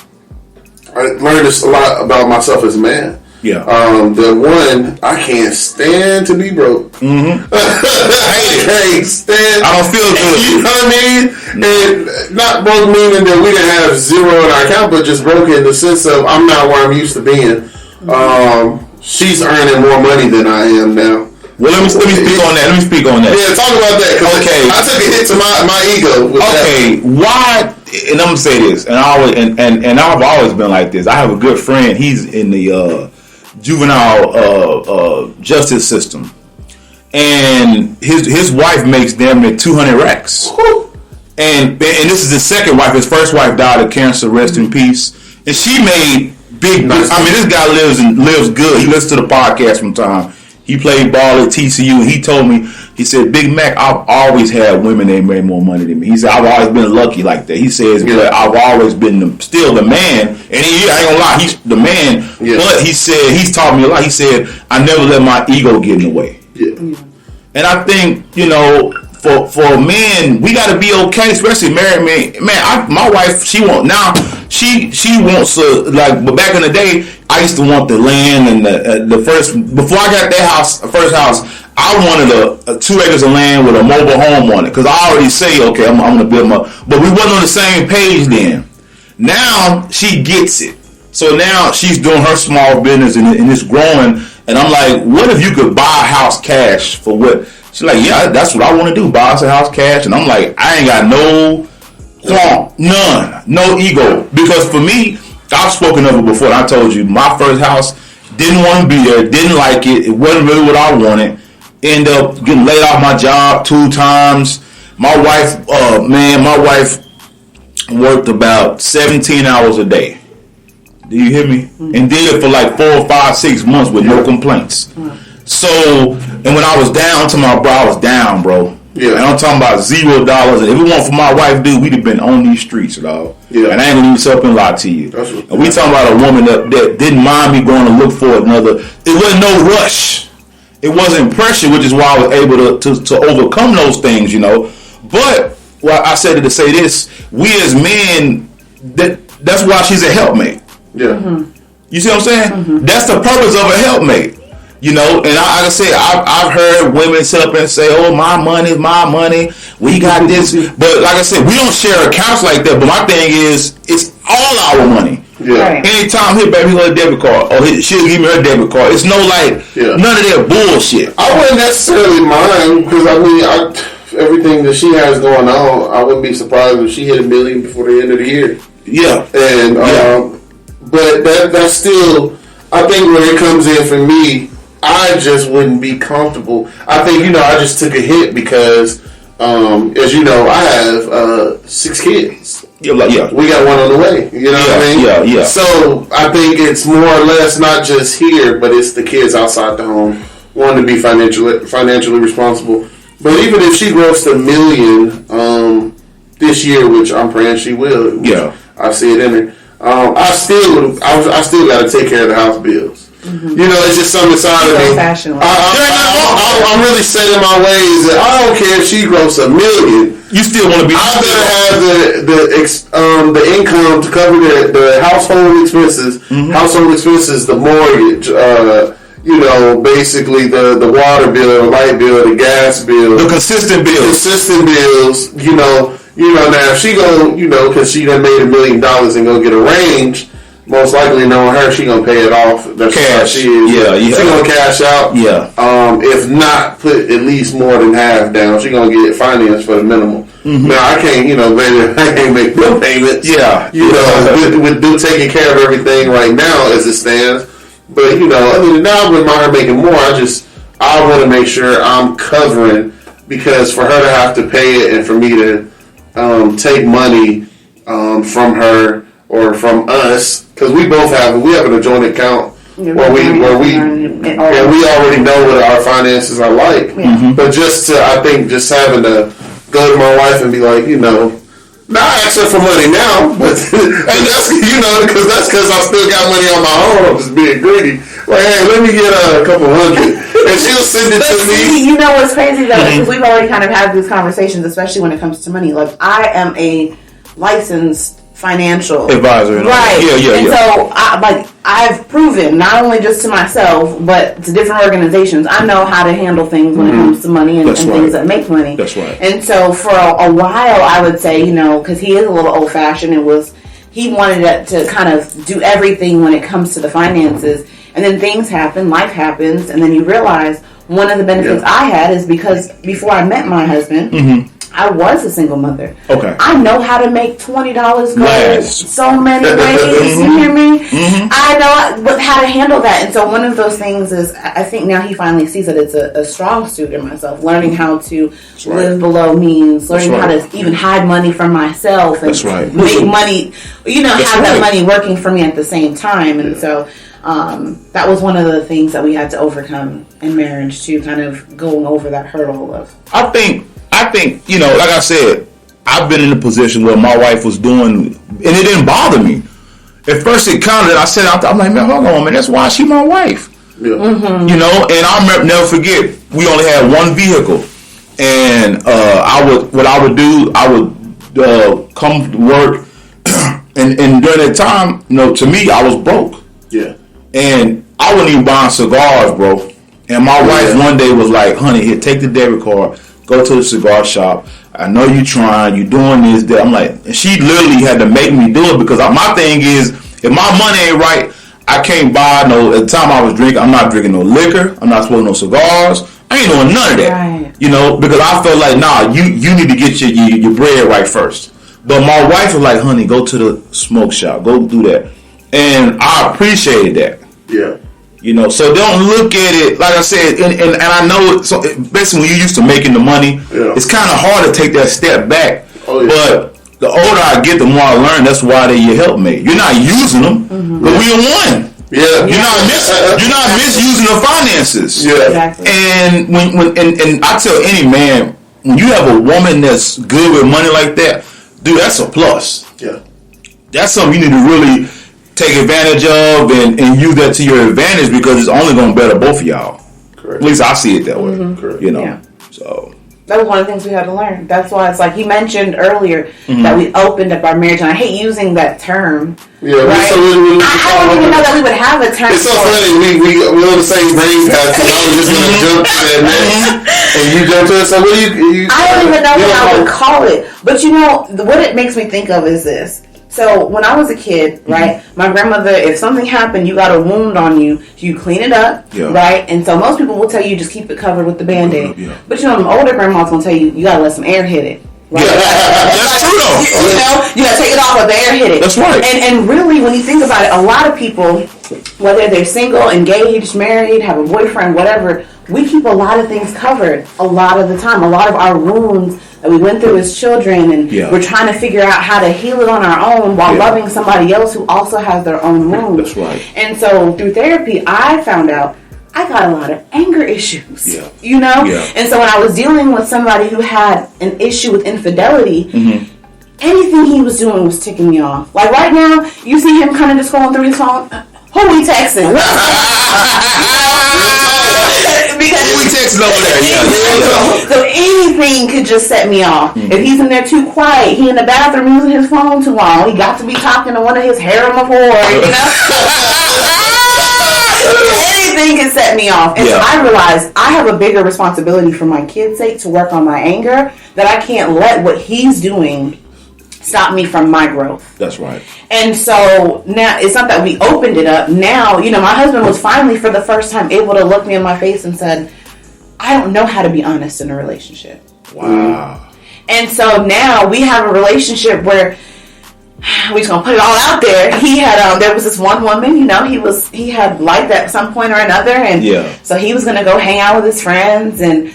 I learned a lot about myself as a man. Yeah. I can't stand to be broke. Mm-hmm. I can't stand. I don't feel good. You know what I mean? And not broke meaning that we didn't have zero in our account, but just broke in the sense of I'm not where I'm used to being. She's earning more money than I am now. Well, let me speak on that. Yeah, talk about that. Okay, I took a hit to my ego. Okay, why? And I'm gonna say this, and I've always been like this. I have a good friend. He's in the juvenile justice system, and his wife makes damn near 200 racks. And this is his second wife. His first wife died of cancer. Rest in peace. And she made big. Nice. I mean, this guy lives good. He listens to the podcast from time. He played ball at TCU, and he told me, he said, Big Mac, I've always had women that made more money than me. He said, I've always been lucky like that. He says, but I've always been still the man. And I ain't gonna lie, he's the man. Yeah. But he said, he's taught me a lot. He said, I never let my ego get in the way. Yeah. And I think, for men, we got to be okay, especially married men. Man, my wife, she wants but back in the day, I used to want the land and the first, before I got that first house, I wanted a 2 acres of land with a mobile home on it, because I already say, okay, I'm going to build but we wasn't on the same page then. Now she gets it. So now she's doing her small business and it's growing. And I'm like, what if you could buy a house cash for what? She's like, yeah, that's what I want to do, buy us a house cash. And I'm like, I ain't got no ego. Because for me, I've spoken of it before, and I told you, my first house, didn't want to be there, didn't like it, it wasn't really what I wanted. Ended up getting laid off my job 2 times. My wife worked about 17 hours a day. Do you hear me? Mm-hmm. And did it for like 4 or 5, 6 months with no complaints. Mm-hmm. So, and when I was down to my bro, I was down, bro. Yeah. And I'm talking about $0. And if it weren't for my wife, dude, we'd have been on these streets, dog. Yeah. And I ain't gonna use up and lie to you. And we talking about a woman that didn't mind me going to look for another. It wasn't no rush. It wasn't pressure, which is why I was able to overcome those things, But I said it to say this: we as men, that's why she's a helpmate. Yeah. Mm-hmm. You see what I'm saying? Mm-hmm. That's the purpose of a helpmate. And like I said, I've heard women sit up and say, "Oh, my money, we got this." But like I said, we don't share accounts like that. But my thing is, it's all our money. Yeah. Right. Anytime here, baby, her debit card, or she'll give me her debit card. It's no none of that bullshit. I wouldn't necessarily mind, because everything that she has going on, I wouldn't be surprised if she hit $1 million before the end of the year. Yeah. And but that's still, I think when it comes in for me, I just wouldn't be comfortable. I think, I just took a hit because, as you know, I have 6 kids. Yeah. We got one on the way. You know what I mean? Yeah. So I think it's more or less not just here, but it's the kids outside the home wanting to be financially responsible. But even if she grossed $1 million this year, which I'm praying she will, I see it in her. I still got to take care of the house bills. Mm-hmm. It's just something inside of me. I'm really set in my ways that I don't care if she grows $1 million. You still want to be. I'm gonna have the income to cover the household expenses. Mm-hmm. Household expenses, the mortgage. Basically the water bill, the light bill, the gas bill, the consistent bills. Now if she go, because she done made $1 million and go get a range, most likely knowing her, she gonna pay it off. That's cash. She is. Yeah. She gonna cash out. Yeah. If not, put at least more than half down. She gonna get financed for the minimum. Mm-hmm. Now I can't, baby, I can't make bill payments. Yeah. With taking care of everything right now as it stands. But other than now, with her making more, I want to make sure I'm covering, because for her to have to pay it and for me to take money from her or from us, because we have a joint account where we already know what our finances are like. Mm-hmm. But I think having to go to my wife and be like, not asking for money now, but that's because I still got money on my own. I'm just being greedy. Like, hey, let me get a couple $100, and she'll send it to me. You know what's crazy though? Because we've already kind of had these conversations, especially when it comes to money. Like, I am a licensed financial advisor, right? And so, I've proven not only just to myself, but to different organizations, I know how to handle things when it comes to money and things that make money. That's right. And so, for a while, I would say, because he is a little old fashioned, he wanted to kind of do everything when it comes to the finances, and then things happen, life happens, and then you realize one of the benefits I had is because before I met my husband. I was a single mother. Okay. I know how to make $20 go so many ways. You hear me? Mm-hmm. I know how to handle that. And so one of those things is, I think now he finally sees that it's a strong suit in myself, learning how to live below means, learning how to even hide money from myself and make money, have that money working for me at the same time. And so that was one of the things that we had to overcome in marriage, to kind of going over that hurdle of. I think, like I said, I've been in a position where my wife was doing, and it didn't bother me. At first it kind of, I'm like, man, hold on, man, that's why she's my wife. Yeah. Mm-hmm. And I'll never forget, we only had one vehicle. And I would come to work, and during that time, to me, I was broke. Yeah. And I wasn't even buying cigars, bro. And my wife one day was like, honey, here, take the debit card, go to the cigar shop. I know you trying, you doing this, that. I'm like, and she literally had to make me do it, because my thing is, if my money ain't right, I can't buy at the time I was drinking, I'm not drinking no liquor, I'm not smoking no cigars, I ain't doing none of that. Right. Because I felt like, nah, you need to get your bread right first. But my wife was like, honey, go to the smoke shop, go do that. And I appreciated that. Yeah. So don't look at it, like I said, and I know, so basically when you're used to making the money, it's kind of hard to take that step back. Oh, yeah. But the older I get, the more I learn, that's why they're your helpmate. You're not using them, but we are one. Yeah. You're not misusing the finances. Yeah. Exactly. And when I tell any man, when you have a woman that's good with money like that, dude, that's a plus. Yeah. That's something you need to really take advantage of and use that to your advantage, because it's only going to better both of y'all. Correct. At least I see it that way. Correct. Yeah. So that was one of the things we had to learn. That's why it's like he mentioned earlier that we opened up our marriage, and I hate using that term. Yeah, right? I don't even know that we would have a term. It's so funny. We're on the same brain path. So I was just going to jump to that next, and you jump to it. So what do you I don't even know what I would call it. But what it makes me think of is this. So when I was a kid, right, my grandmother, if something happened, you got a wound on you, you clean it up, right? And so most people will tell you just keep it covered with the Band-Aid. Yeah. But them older grandmas going to tell you got to let some air hit it. Right? Yeah. That's true though. You got to take it off, let the air hit it. That's right. And really, when you think about it, a lot of people, whether they're single, engaged, married, have a boyfriend, whatever, we keep a lot of things covered a lot of the time. A lot of our wounds that we went through as children, and we're trying to figure out how to heal it on our own while loving somebody else who also has their own wounds. That's right. And so through therapy, I found out I got a lot of anger issues. Yeah. Yeah. And so when I was dealing with somebody who had an issue with infidelity, anything he was doing was ticking me off. Like right now, you see him kind of just going through his phone. Who we texting? Because we texting over there. So anything could just set me off. If he's in there too quiet, he in the bathroom using his phone too long, he got to be talking to one of his harem of whores, Anything can set me off. And so I realized I have a bigger responsibility for my kids' sake to work on my anger, that I can't let what he's doing stop me from my growth. That's right. And so now it's not that we opened it up. Now, my husband was finally for the first time able to look me in my face and said, I don't know how to be honest in a relationship. Wow. And so now we have a relationship where we're just gonna put it all out there. He had there was this one woman, he had liked at some point or another, and so he was gonna go hang out with his friends, and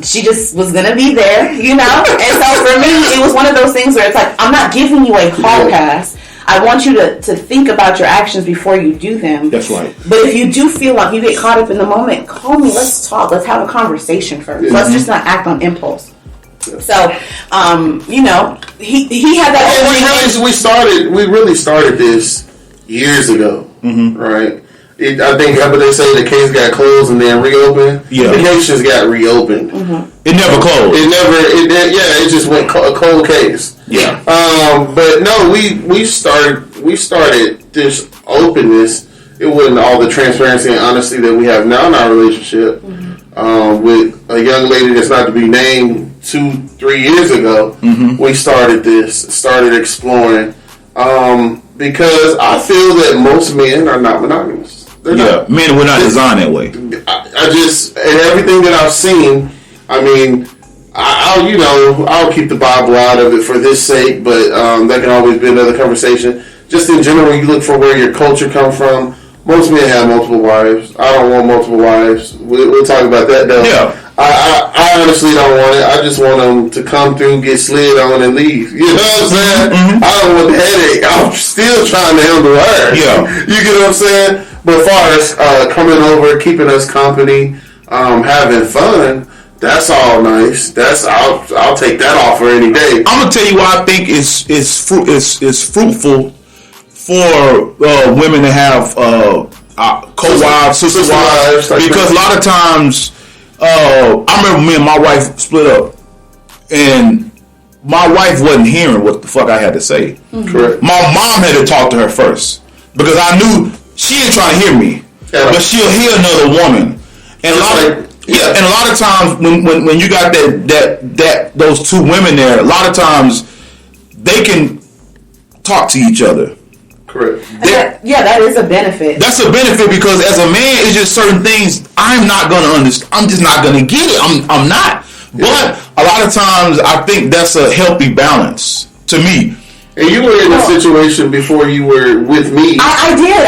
she just was gonna be there, And so for me, it was one of those things where it's like, I'm not giving you a hall pass. I want you to think about your actions before you do them. That's right. But if you do feel like you get caught up in the moment, call me. Let's talk. Let's have a conversation first. Let's just not act on impulse. So, he had that. We really started this years ago, right? I think how they say the case got closed and then reopened. Yeah, the case just got reopened. It never closed. It just went a cold case. Yeah. But no, we started this openness. It wasn't all the transparency and honesty that we have now in our relationship. With a young lady that's not to be named 2-3 years ago, we started exploring, because I feel that most men are not monogamous. Men were not designed that way. I just, and everything that I've seen, I'll keep the Bible out of it for this sake, but that can always be another conversation. Just in general, you look for where your culture comes from. Most men have multiple wives. I don't want multiple wives. We'll talk about that though. Yeah. I honestly don't want it. I just want them to come through, get slid on, and leave. You know what I'm saying? I don't want the headache. I'm still trying to handle her. Yeah. You get what I'm saying? But as far as coming over, keeping us company, having fun, that's all nice. I'll take that offer any day. I'm gonna tell you why I think it's fruitful for women to have co-wives, sister wives, because a lot of times I remember me and my wife split up, and my wife wasn't hearing what the fuck I had to say. Correct. My mom had to talk to her first because I knew she ain't trying to hear me, but she'll hear another woman. And a lot of times when you got that those two women there, a lot of times they can talk to each other. Correct. That is a benefit. That's a benefit because as a man, it's just certain things I'm not gonna understand. I'm just not gonna get it. I'm not. Yeah. But a lot of times, I think that's a healthy balance to me. And you were in a situation before you were with me. I did.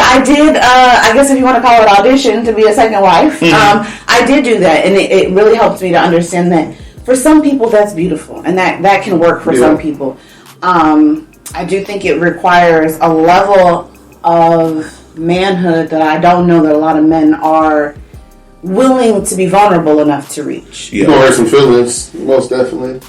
I guess if you want to call it audition to be a second wife, I did do that, and it really helped me to understand that for some people that's beautiful, and that can work for some people. I do think it requires a level of manhood that I don't know that a lot of men are willing to be vulnerable enough to reach. You're gonna hurt some feelings, most definitely.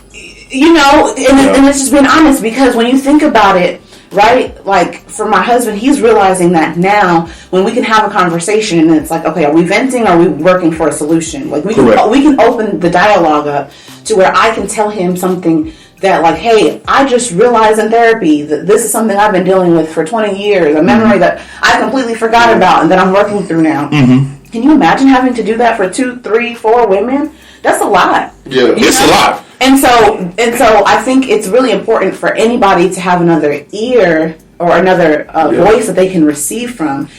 You know, and it's just being honest, because when you think about it, right, like for my husband, he's realizing that now when we can have a conversation and it's like, okay, are we venting or are we working for a solution? Like we can open the dialogue up to where I can tell him something that like, hey, I just realized in therapy that this is something I've been dealing with for 20 years, a memory that I completely forgot about and that I'm working through now. Can you imagine having to do that for 2, 3, 4 women? That's a lot. Yeah, it's a lot. And so I think it's really important for anybody to have another ear or another voice that they can receive from.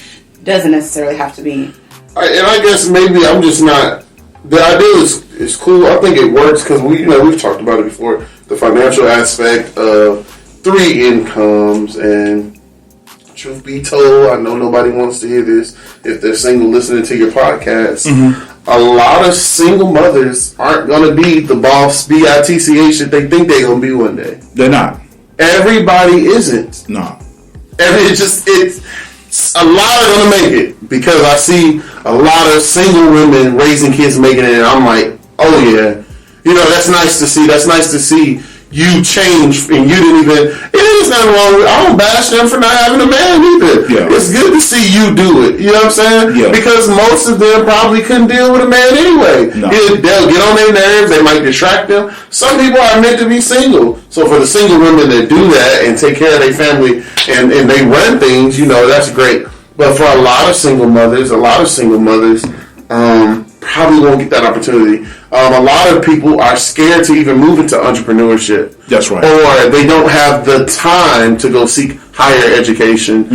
Doesn't necessarily have to be. And I guess maybe I'm just not. The idea is cool. I think it works because we've talked about it before. The financial aspect of 3 incomes, and truth be told, I know nobody wants to hear this if they're single listening to your podcast. A lot of single mothers aren't going to be the boss, B-I-T-C-H, that they think they're going to be one day. They're not. Everybody isn't. No. It's a lot are going to make it, because I see a lot of single women raising kids making it, and I'm like, oh yeah. That's nice to see. That's nice to see you change, and you didn't even. There's nothing wrong with. I don't bash them for not having a man either. Yeah. It's good to see you do it. You know what I'm saying? Yeah. Because most of them probably couldn't deal with a man anyway. No. They'll get on their nerves. They might distract them. Some people are meant to be single. So for the single women that do that and take care of their family and they run things, that's great. But for a lot of single mothers, probably won't get that opportunity. A lot of people are scared to even move into entrepreneurship. That's right. Or they don't have the time to go seek higher education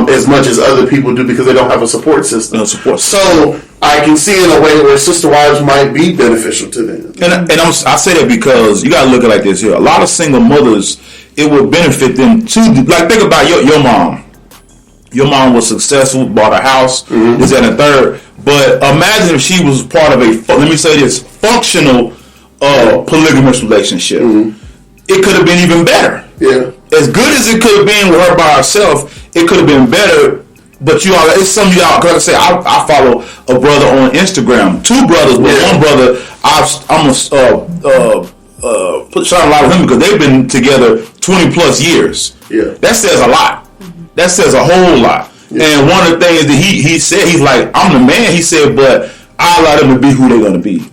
as much as other people do because they don't have a support system. No support. So I can see in a way where sister wives might be beneficial to them. And I say that because you got to look at it like this here. A lot of single mothers, it would benefit them too. Like think about your mom. Your mom was successful, bought a house, this, that, and the third. But imagine if she was part of functional polygamous relationship. It could have been even better. Yeah. As good as it could have been with her by herself, it could have been better. But it's some of y'all, because like I say, I follow a brother on Instagram. 2 brothers, but one brother, I'm shine a lot of him because they've been together 20 plus years. Yeah. That says a lot. That says a whole lot. Yeah. And one of the things that he said, he's like, I'm the man, he said, but I allow them to be who they're going to be.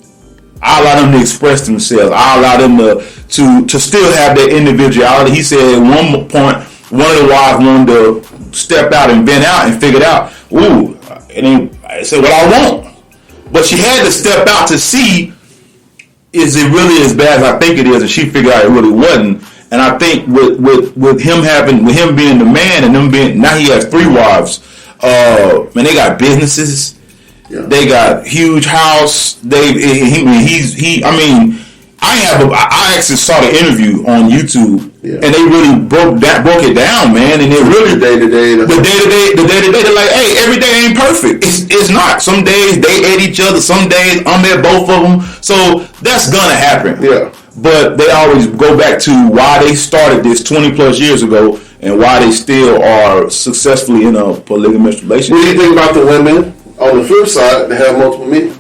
I allow them to express themselves. I allow them to still have their individuality. He said at one point, one of the wives wanted to step out and vent out and figured out, and I said, what I want. But she had to step out to see, is it really as bad as I think it is? And she figured out it really wasn't. And I think with him being the man and them being, now he has 3 wives. Man, they got businesses. Yeah. They got huge house. I actually saw the interview on YouTube, and they really broke it down, man. And they really the day to day. They're like, hey, every day ain't perfect. It's not. Some days they at each other. Some days I'm at both of them. So that's gonna happen. Yeah. But they always go back to why they started this 20 plus years ago, and why they still are successfully in a polygamous relationship. What do you think about the women on the flip side that have multiple men?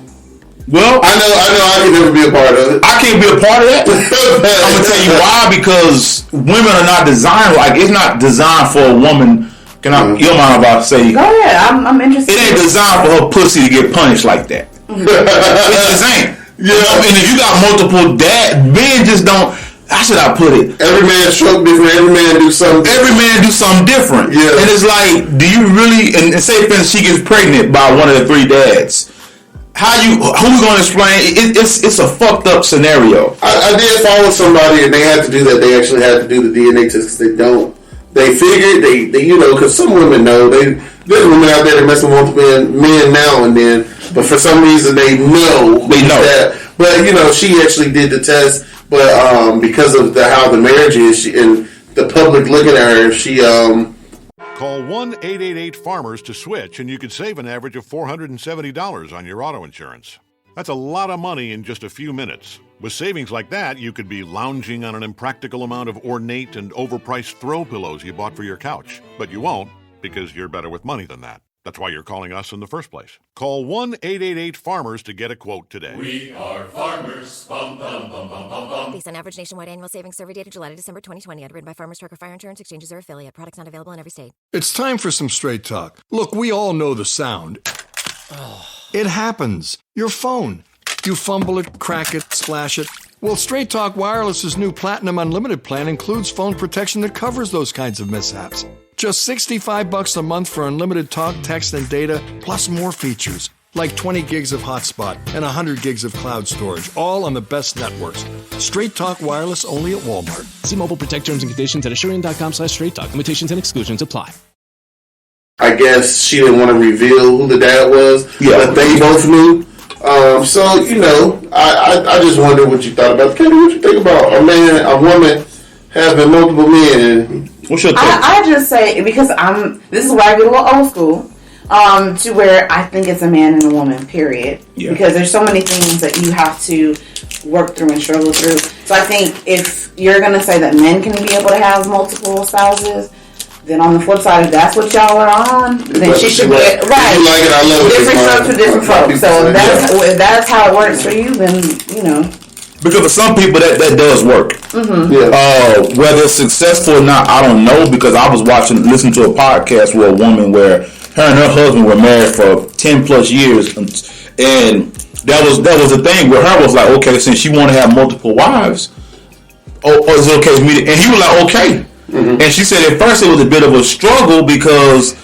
Well, I know I can never be a part of it. I can't be a part of that. I'm gonna tell you why, because women are not designed like it's not designed for a woman. Can I? You don't mind about to say? Go ahead. I'm interested. It ain't designed for her pussy to get punished like that. It just ain't. Yeah. And if you got multiple men just don't. How should I put it? Every man stroke different. Every man do something. Every man do something different. Yeah. And it's like, do you really? And say, for instance, she gets pregnant by one of the three dads. Who we gonna explain? It's a fucked up scenario. I did follow somebody and they had to do that. They actually had to do the DNA test because they don't. They figured they because some women know there's women out there that mess with multiple men now and then, but for some reason they know that. But she actually did the test, but because of how the marriage is and the public looking at her, she Call 1-888-FARMERS to switch, and you could save an average of $470 on your auto insurance. That's a lot of money in just a few minutes. With savings like that, you could be lounging on an impractical amount of ornate and overpriced throw pillows you bought for your couch. But you won't, because you're better with money than that. That's why you're calling us in the first place. Call 1-888-FARMERS to get a quote today. We are farmers. Bum, bum, bum, bum, bum, bum. Based on average nationwide annual savings survey data July to December 2020. Underwritten by Farmers Trucker Fire Insurance Exchanges or affiliate. Products not available in every state. It's time for some straight talk. Look, we all know the sound. It happens. Your phone. You fumble it, crack it, splash it. Well, Straight Talk Wireless's new Platinum Unlimited plan includes phone protection that covers those kinds of mishaps. Just $65 a month for unlimited talk, text, and data, plus more features, like 20 gigs of hotspot and 100 gigs of cloud storage, all on the best networks. Straight Talk Wireless only at Walmart. See Mobile Protect terms and conditions at Asurion.com/Straight Talk. Limitations and exclusions apply. I guess she didn't want to reveal who the dad was, but they both knew. I just wonder what you thought about. Kenny, what you think about a woman having multiple men? What's your take? I just say, because this is where I get a little old school, to where I think it's a man and a woman, period. Yeah. Because there's so many things that you have to work through and struggle through. So I think if you're going to say that men can be able to have multiple spouses, then on the flip side, if that's what y'all are on, then she should be right. If you like it, I love it. Different strokes for different folks. So if that's how it works for you, then Because for some people that does work. Mm-hmm. Yeah. Whether it's successful or not, I don't know, because I was listening to a podcast with a woman where her and her husband were married for 10 plus years, and that was the thing where her was like, okay, since she want to have multiple wives, is it okay with me? And he was like, okay. Mm-hmm. And she said at first it was a bit of a struggle because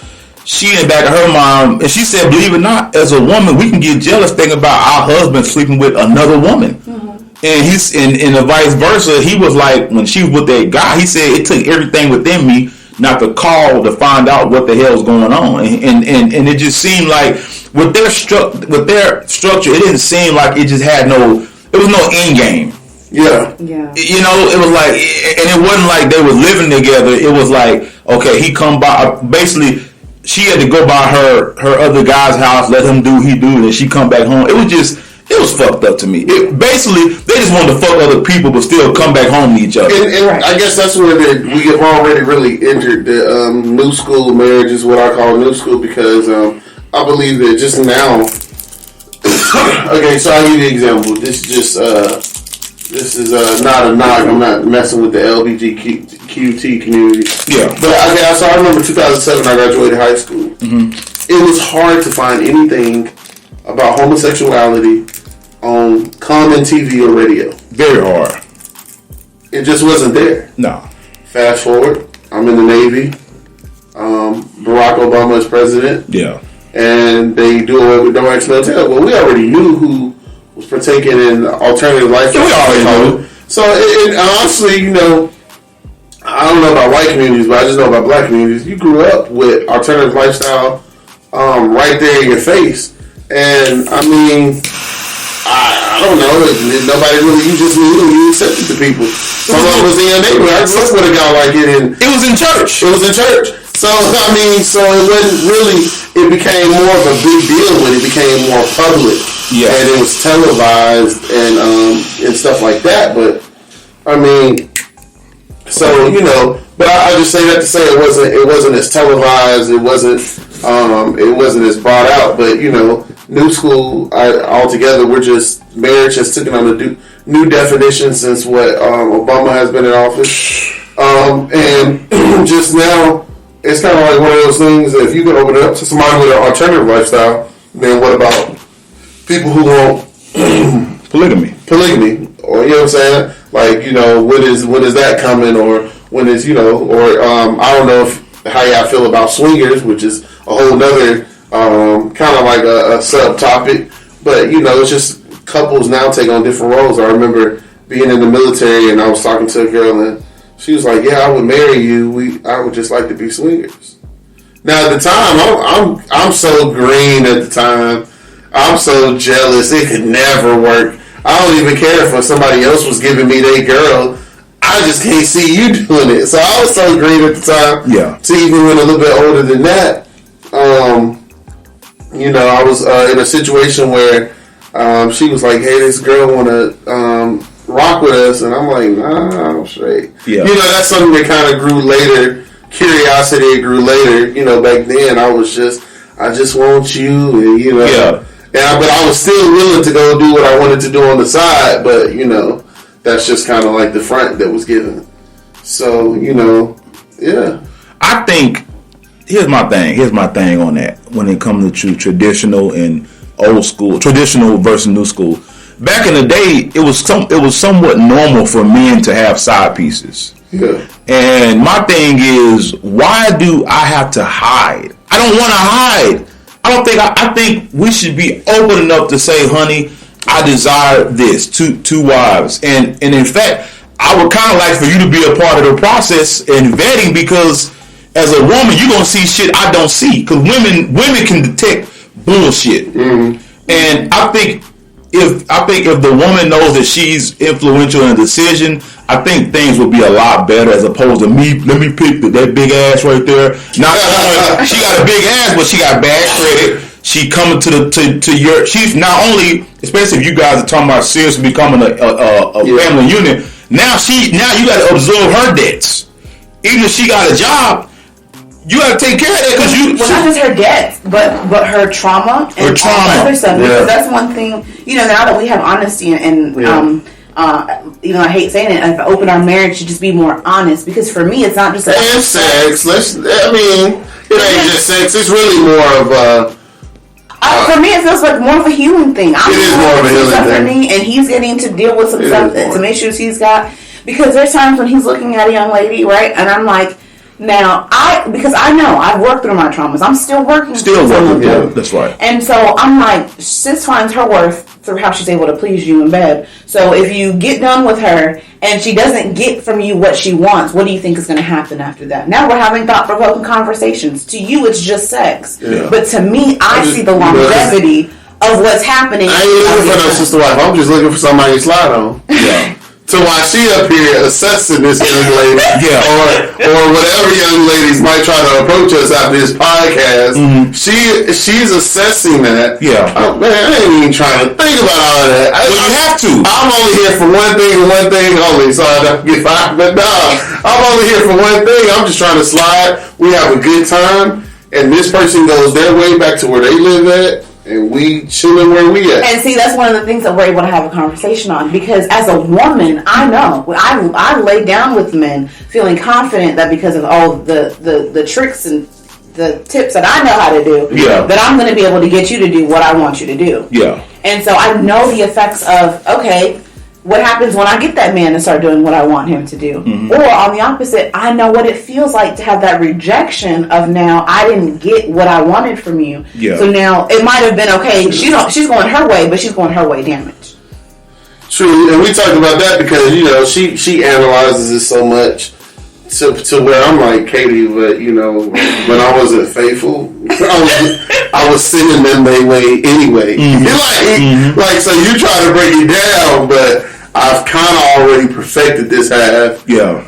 she in the back of her mind, and she said, believe it or not, as a woman, we can get jealous thinking about our husband sleeping with another woman. Mm-hmm. And the vice versa, he was like, when she was with that guy, he said it took everything within me not to call to find out what the hell's going on. And it just seemed like with their structure, it didn't seem like it just had it was no end game. Yeah. It was like, and it wasn't like they were living together. It was like, okay, he come by. Basically, she had to go by her other guy's house, let him do what he do, and she come back home. It was fucked up to me. Basically, they just wanted to fuck other people, but still come back home to each other. And I guess that's where we have already really entered the new school marriage, is what I call new school, because I believe that just now. Okay, so I'll give you an example. This is not a knock. I'm not messing with the LGBTQT community. Yeah. But so I remember 2007, I graduated high school. Mm-hmm. It was hard to find anything about homosexuality on common TV or radio. Very hard. It just wasn't there. No. Fast forward, I'm in the Navy. Barack Obama is president. Yeah. And they do away with no X, no tell. Well, we already knew who was partaking in alternative lifestyle. We already knew. So, honestly, I don't know about white communities, but I just know about black communities. You grew up with alternative lifestyle right there in your face. And, I mean, I don't know. Nobody really, you just knew, you accepted the people. My mom was in your neighborhood. I grew up with a guy like it. And it was in church. So, I mean, so it wasn't really, it became more of a big deal when it became more public. Yeah. And it was televised and stuff like that. But, I mean, so, But I just say that to say it wasn't as televised. It wasn't as brought out. But new school altogether, marriage has taken on a new definition since what Obama has been in office, and just now it's kind of like one of those things that if you can open it up to somebody with an alternative lifestyle, then what about people who want polygamy, or you know what I'm saying? Like when is that coming, or when is I don't know how y'all feel about swingers, which is a whole nother kind of like a subtopic, but it's just couples now take on different roles. I remember being in the military and I was talking to a girl and she was like, "Yeah, I would marry you. I would just like to be swingers." Now at the time, I'm so green at the time. I'm so jealous. It could never work. I don't even care if somebody else was giving me their girl. I just can't see you doing it. So I was so green at the time. Yeah. To even when a little bit older than that, I was in a situation where she was like, "Hey, this girl want to rock with us," and I'm like, "Nah, I'm straight." Yeah. That's something that kind of grew later. Curiosity grew later. Back then I just want you, and Yeah. But I was still willing to go do what I wanted to do on the side. But that's just kind of like the front that was given. So yeah. I think here's my thing on that when it comes to traditional and old school, traditional versus new school. Back in the day, it was somewhat normal for men to have side pieces. Yeah. And my thing is, why do I have to hide? I don't want to hide. I think we should be open enough to say, "Honey, I desire this, two wives." And in fact, I would kind of like for you to be a part of the process and vetting, because as a woman, you're going to see shit I don't see. Because women can detect bullshit. Mm-hmm. And I think if the woman knows that she's influential in a decision, I think things would be a lot better as opposed to me. Let me pick that big ass right there. Not only she got a big ass, but she got bad credit. She coming to your. She's not only, especially if you guys are talking about seriously becoming a family unit. Now you got to absorb her debts. Even if she got a job, you got to take care of that because not just her debts, but her trauma and other stuff. Because that's one thing. Now that we have honesty and I hate saying it, if I open our marriage to just be more honest, because for me it's not just and sex. It ain't just sex. It's really more of for me, it feels like more of a healing thing. It is more of a healing thing. For me, and he's getting to deal with some issues he's got. Because there's times when he's looking at a young lady, right, and I'm like, because I know I've worked through my traumas. I'm still working. Yeah, that's right. And so I'm like, sis finds her worth through how she's able to please you in bed. So if you get done with her and she doesn't get from you what she wants, what do you think is going to happen after that? Now we're having thought-provoking conversations. To you, it's just sex. Yeah. But to me, I see the longevity of what's happening. I ain't looking for no sister wife. I'm just looking for somebody to slide on. Yeah. So while she up here assessing this young lady, or whatever young ladies might try to approach us after this podcast, she's assessing that. Yeah, man, I ain't even trying to think about all of that. You have to. I'm only here for one thing and one thing only, so I don't get fired. But no, I'm only here for one thing. I'm just trying to slide. We have a good time, and this person goes their way back to where they live at. And we chilling where we at. And see, that's one of the things that we're able to have a conversation on. Because as a woman, I know I lay down with men feeling confident that because of all the tricks and the tips that I know how to do, that I'm going to be able to get you to do what I want you to do. Yeah. And so I know the effects of, okay, what happens when I get that man to start doing what I want him to do? Mm-hmm. Or on the opposite, I know what it feels like to have that rejection of now I didn't get what I wanted from you. Yeah. So now it might have been okay. She's going her way, but she's going her way damaged. True, and we talked about that because she analyzes it so much to where I'm like, Katie, but when I wasn't faithful, I was sending them their way anyway. Mm-hmm. Like so you try to break it down, but I've kind of already perfected this half. Yeah.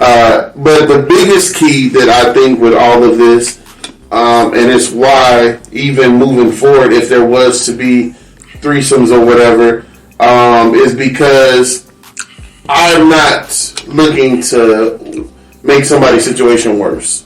But the biggest key that I think with all of this, and it's why even moving forward, if there was to be threesomes or whatever, is because I'm not looking to make somebody's situation worse.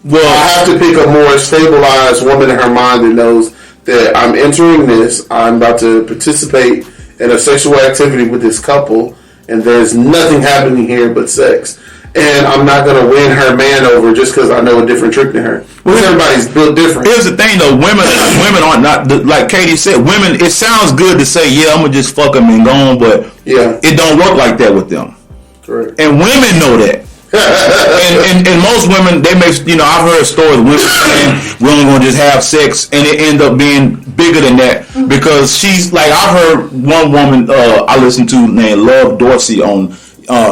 Well, I have to pick a more stabilized woman in her mind that knows that I'm entering this, I'm about to participate in a sexual activity with this couple, and there's nothing happening here but sex. And I'm not going to win her man over just because I know a different trick than her. Well, everybody's built different. Here's the thing, though. Women aren't not like Katie said. Women, it sounds good to say, "Yeah, I'm gonna just fuck them and go on," but it don't work like that with them. Correct. And women know that. and most women, they may, I've heard stories of women saying we're only gonna just have sex, and it end up being bigger than that because she's like, I've heard one woman I listened to named Love Dorsey on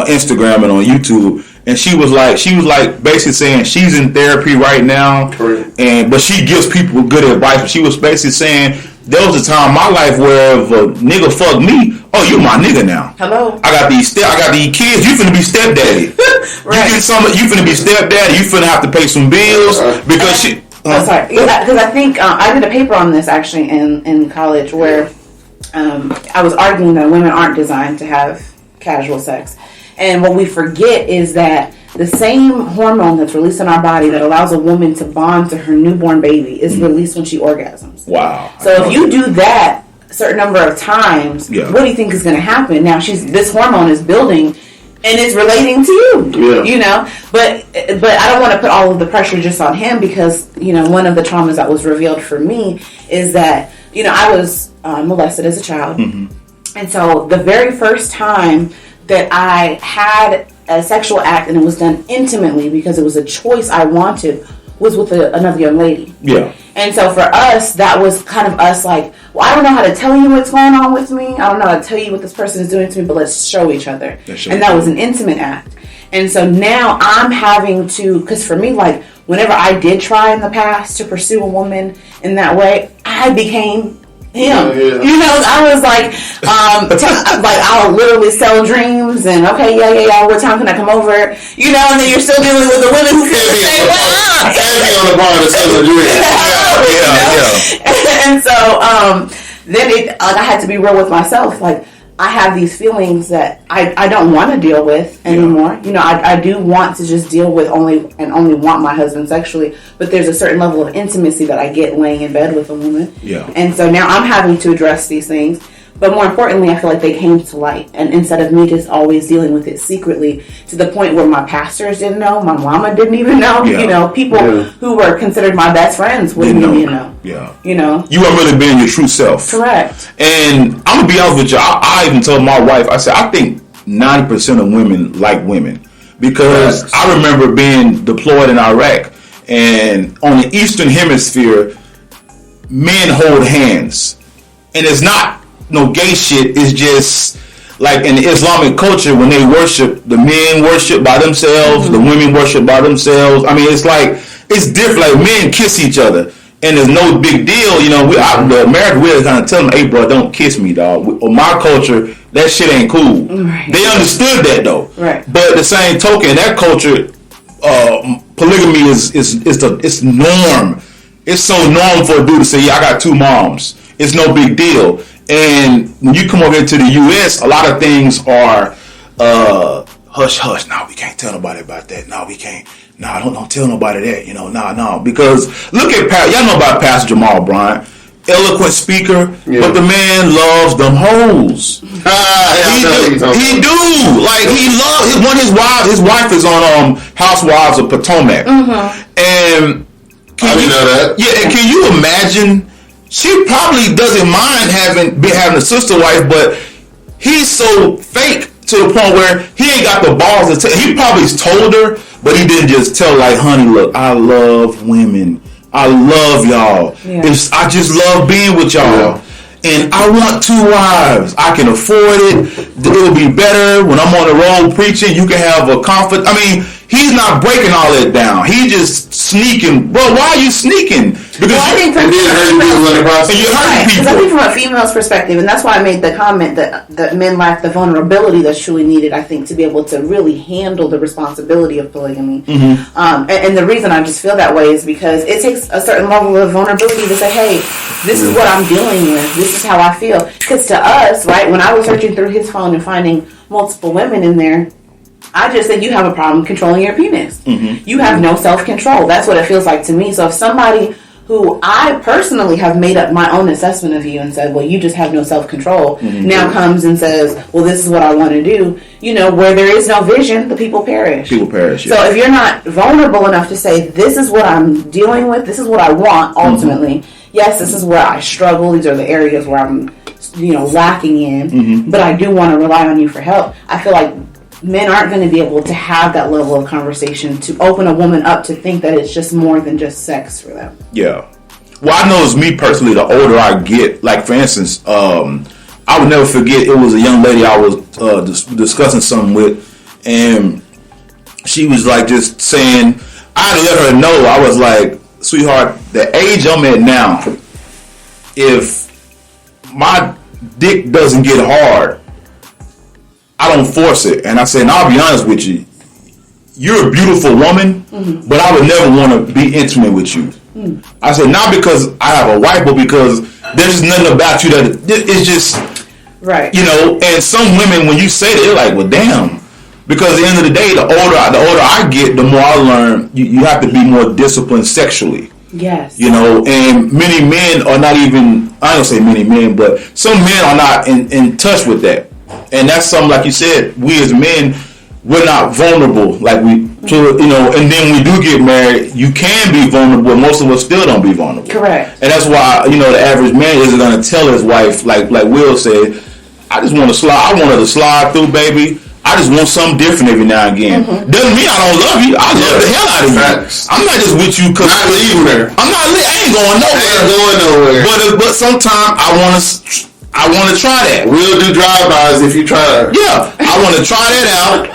Instagram and on YouTube. And she was like basically saying she's in therapy right now, but she gives people good advice. But she was basically saying there was a time in my life where if a nigga fucked me, oh, you my nigga now. Hello. I got these kids. You finna be stepdaddy. Right. You finna be stepdaddy. You finna have to pay some bills because she. Sorry, because I think I did a paper on this actually in college where I was arguing that women aren't designed to have casual sex. And what we forget is that the same hormone that's released in our body that allows a woman to bond to her newborn baby is released when she orgasms. Wow. So if you do that a certain number of times, what do you think is going to happen? Now this hormone is building and it's relating to you, But I don't want to put all of the pressure just on him because, one of the traumas that was revealed for me is that, I was molested as a child. Mm-hmm. And so the very first time that I had a sexual act and it was done intimately because it was a choice I wanted was with another young lady. Yeah. And so for us, that was kind of us like, well, I don't know how to tell you what's going on with me. I don't know how to tell you what this person is doing to me, but let's show each other. And that was an intimate act. And so now I'm having to, because for me, like, whenever I did try in the past to pursue a woman in that way, I became him. Yeah. I was like, I'll literally sell dreams and okay, yeah. What time can I come over? And then you're still dealing with the women who feel the same way. Heavy on the bar to sell a dream. And so then I had to be real with myself. Like I have these feelings that I don't want to deal with anymore. I do want to just deal with only want my husband sexually, but there's a certain level of intimacy that I get laying in bed with a woman. Yeah. And so now I'm having to address these things. But more importantly, I feel like they came to light. And instead of me just always dealing with it secretly to the point where my pastors didn't know, my mama didn't even know, people who were considered my best friends wouldn't even know. Yeah. You are really being your true self. Correct. And I'm going to be honest with you. I even told my wife, I said, I think 90% of women like women. Because I remember being deployed in Iraq. And on the Eastern Hemisphere, men hold hands. And it's not no gay shit. Is just like in the Islamic culture when they worship, the men worship by themselves, the women worship by themselves. I mean, it's like it's different. Like men kiss each other, and there's no big deal. The American way is kind of tell them, "Hey, bro, don't kiss me, dog." Or my culture, that shit ain't cool. Right. They understood that though. Right. But the same token, that culture, polygamy is norm. It's so normal for a dude to say, "Yeah, I got two moms." It's no big deal. And when you come over here to the U.S., a lot of things are hush, hush. No, we can't tell nobody about that. No, we can't. No, don't tell nobody that. No. Because look at y'all know about Pastor Jamal Bryant, eloquent speaker, but the man loves them hoes. He do. Like he loves his wife is on Housewives of Potomac, and I didn't know that. Yeah, and can you imagine? She probably doesn't mind having a sister wife, but he's so fake to the point where he ain't got the balls to tell. He probably told her, but he didn't just tell like, honey, look, I love women. I love y'all. Yeah. I just love being with y'all. Yeah. And I want two wives. I can afford it. It'll be better when I'm on the road preaching. You can have a confidence. I mean, he's not breaking all that down. He just sneaking. Bro, why are you sneaking? Because I think from a female's perspective, and that's why I made the comment that men lack the vulnerability that's truly needed, I think, to be able to really handle the responsibility of polygamy. And the reason I just feel that way is because it takes a certain level of vulnerability to say, hey, this is what I'm dealing with. This is how I feel. Because to us, right, when I was searching through his phone and finding multiple women in there, I just think you have a problem controlling your penis. Mm-hmm. You have no self-control. That's what it feels like to me. So if somebody who I personally have made up my own assessment of you and said, well, you just have no self-control, now comes and says, well, this is what I want to do, where there is no vision, the people perish. People perish, So if you're not vulnerable enough to say, this is what I'm dealing with, this is what I want ultimately, yes, this is where I struggle, these are the areas where I'm lacking in, but I do want to rely on you for help, I feel like men aren't going to be able to have that level of conversation to open a woman up to think that it's just more than just sex for them. Yeah. Well, I know it's me personally, the older I get, like for instance, I would never forget, it was a young lady I was discussing something with, and she was like just saying, I had to let her know, I was like, sweetheart, the age I'm at now, if my dick doesn't get hard, I don't force it. And I said, and I'll be honest with you, you're a beautiful woman, but I would never want to be intimate with you. I said, not because I have a wife, but because there's nothing about you that it's just, right. And some women, when you say that, they're like, well, damn. Because at the end of the day, the older I get, the more I learn, you have to be more disciplined sexually. Yes. And many men are not even, I don't say many men, but some men are not in touch with that. And that's something, like you said, we as men, we're not vulnerable. Like and then when we do get married, you can be vulnerable. Most of us still don't be vulnerable. Correct. And that's why, the average man isn't going to tell his wife, like Will said, I just want to slide. I want her to slide through, baby. I just want something different every now and again. Doesn't mean I don't love you. I love the hell out of you. I'm not just with you because not leaving her. I ain't going nowhere. But sometimes I want to try that. We'll do drive-bys if you try. Yeah, I want to try that out.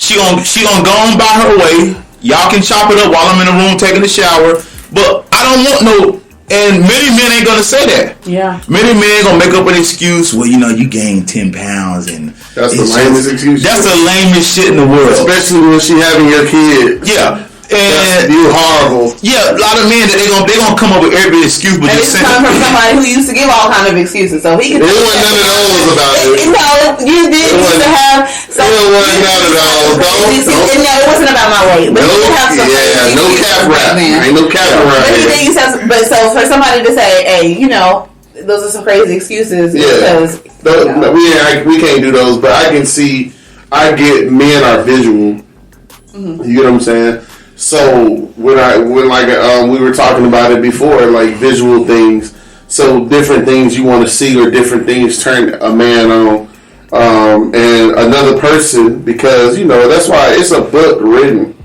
She gonna go on by her way. Y'all can chop it up while I'm in the room taking a shower. But I don't want no. And many men ain't gonna say that. Yeah. Many men gonna make up an excuse. Well, you gained 10 pounds, and that's the lamest excuse. That's the lamest shit in the world. Especially when she having your kid. Yeah. And you horrible. Yeah, a lot of men they gonna come up with every excuse, but it's coming from somebody who used to give all kind of excuses, so he could. It wasn't none of those about it. No, you did used to have. It wasn't none of those. No, it wasn't about my weight. But no cap rap. Ain't no cap rap. But so for somebody to say, hey, those are some crazy excuses. Yeah. Because we can't do those, but I can see. I get men are visual. You get what I'm saying? So when we were talking about it before, like visual things, so different things you want to see or different things turn a man on, and another person, because that's why it's a book written,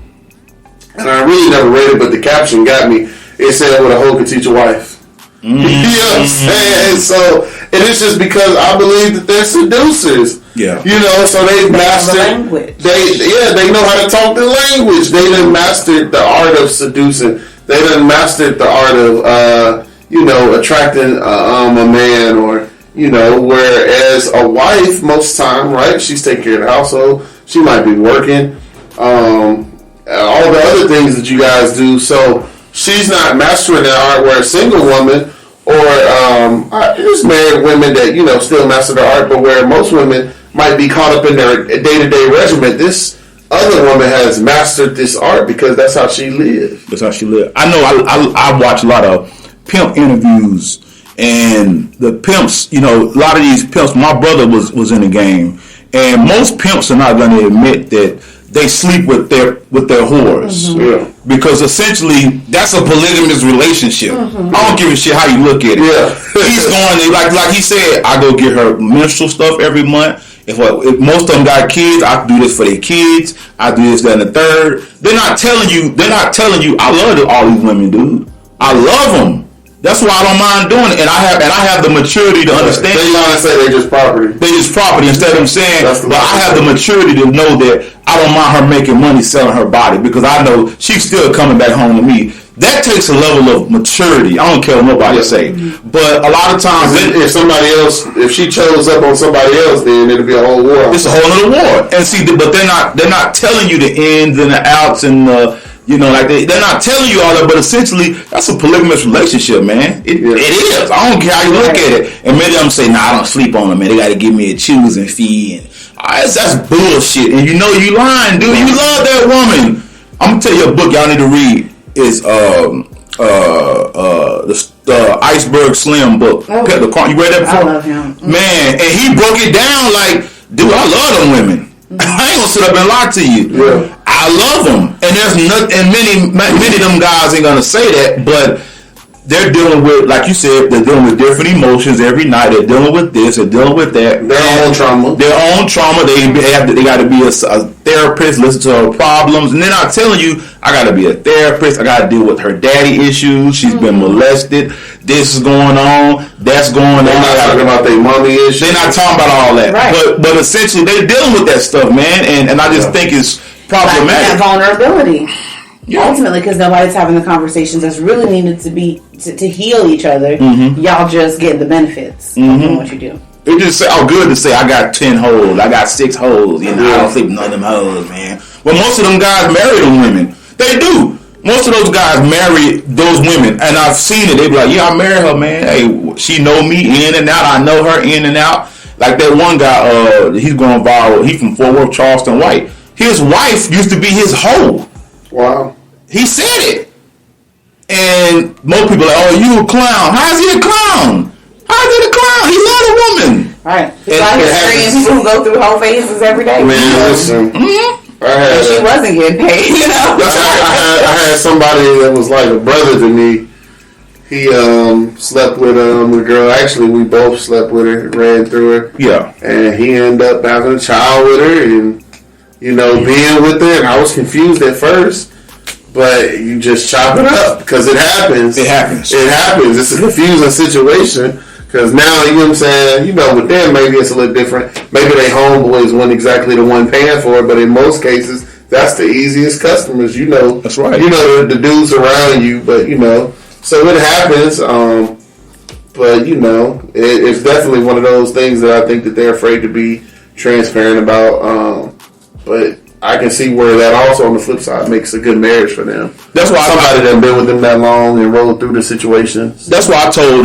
and I really never read it, but the caption got me. It said, "What a hoe could teach a wife." You know what I'm saying? So, and it's just because I believe that they're seducers. Yeah. So they've mastered they know how to talk the language. They done mastered the art of seducing. They done mastered the art of attracting a man, or whereas a wife most time, right? She's taking care of the household. She might be working. All the other things that you guys do. So she's not mastering that art, where a single woman or there's married women that still master the art, but where most women might be caught up in their day-to-day regimen, this other woman has mastered this art because that's how she lives. That's how she lives. I know I watch a lot of pimp interviews, and the pimps, a lot of these pimps, my brother was in the game, and most pimps are not going to admit that they sleep with their whores. Yeah. Because essentially that's a polygamous relationship. I don't give a shit how you look at it. Yeah. He's going like he said, I go get her menstrual stuff every month. If most of them got kids, I do this for their kids. I do this, that, and the third. They're not telling you. I love all these women, dude. I love them. That's why I don't mind doing it, and I have the maturity to understand. They lie and say they just property. They just property instead of them saying, but I have the maturity to know that I don't mind her making money selling her body, because I know she's still coming back home to me. That takes a level of maturity. I don't care what nobody say. But a lot of times, if she chose up on somebody else, then it'll be a whole war. It's a whole other war. And see, but they're not telling you the ins and the outs and they're not telling you all that. But essentially, that's a polygamous relationship, man. It is. I don't care how you look at it. And many of them say, "Nah, I don't sleep on them, man. They got to give me a choosing fee, and That's bullshit. And you know you lying, dude. You love that woman. I'm gonna tell you a book y'all need to read. Is the Iceberg Slim book. You read that before? I love him. Man, and he broke it down like, dude, I love them women. I ain't gonna sit up and lie to you. Yeah. I love them, and there's nothing. And many of them guys ain't gonna say that, but they're dealing with, like you said, they're dealing with different emotions every night. They're dealing with this, they're dealing with that. Their own trauma. They got to be a therapist, listen to her problems, and then I'm telling you, I got to be a therapist. I got to deal with her daddy issues. She's been molested. This is going on. That's going on. They're not talking about their mommy issues. They're not talking about all that. Right. But essentially, they're dealing with that stuff, man. And I just think it's problematic. That vulnerability. Yeah. Ultimately, because nobody's having the conversations that's really needed to be to heal each other. Y'all just get the benefits of doing what you do. It just good to say I got 10 hoes, I got 6 hoes. You know, I don't sleep with none of them hoes, man. Well, most of them guys marry them women. They do. Most of those guys marry those women, and I've seen it. They be like, "Yeah, I married her, man. Hey, she know me in and out. I know her in and out." Like that one guy, he's going viral. He from Fort Worth, Charleston White. His wife used to be his hoe. Wow. He said it. And most people are like, "Oh, you a clown." How's he a clown? How's he a clown? He love a woman. Right. It's like people who go through whole phases every day. Man, listen. She wasn't getting paid, you know. I had somebody that was like a brother to me. He slept with a girl. Actually, we both slept with her, ran through her. Yeah. And he ended up having a child with her and, you know, being with her. And I was confused at first. But you just chop it up because it happens. It happens. It happens. It's a confusing situation because now, you know what I'm saying, you know, with them, maybe it's a little different. Maybe they homeboys weren't exactly the one paying for it, but in most cases, that's the easiest customers, you know. That's right. You know, the dudes around you, but, you know, so it happens. But, you know, it's definitely one of those things that I think that they're afraid to be transparent about. But I can see where that also, on the flip side, makes a good marriage for them. That's why somebody that been with them that long and rolled through the situations. That's why I told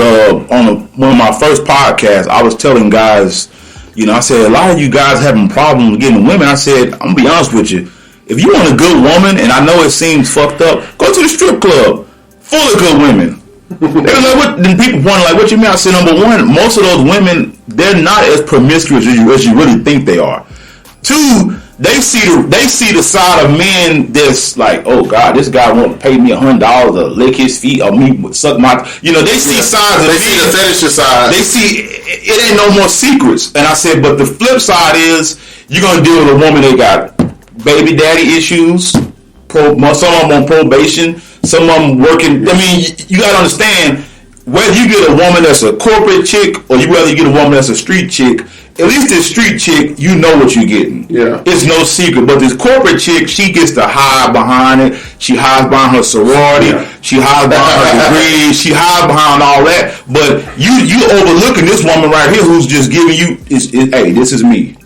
on one of my first podcasts, I was telling guys, you know, I said, a lot of you guys having problems getting women. I said, I'm going to be honest with you. If you want a good woman, and I know it seems fucked up, go to the strip club. Full of good women. They was like, what? Then people wonder, like, what you mean? I said, number one, most of those women, they're not as promiscuous as you really think they are. Two, they see the side of men that's like, oh God, this guy won't pay me $100 to lick his feet or me suck my, you know, they see sides of they see the fetish side. They see it ain't no more secrets. And I said, but the flip side is you're gonna deal with a woman that got baby daddy issues, some of them on probation, some of them working. I mean, you gotta understand, whether you get a woman that's a corporate chick or whether you get a woman that's a street chick, at least this street chick, you know what you're getting. Yeah. It's no secret. But this corporate chick, she gets to hide behind it. She hides behind her sorority. Yeah. She hides behind her degrees. She hides behind all that. But you overlooking this woman right here who's just giving you, hey, this is me.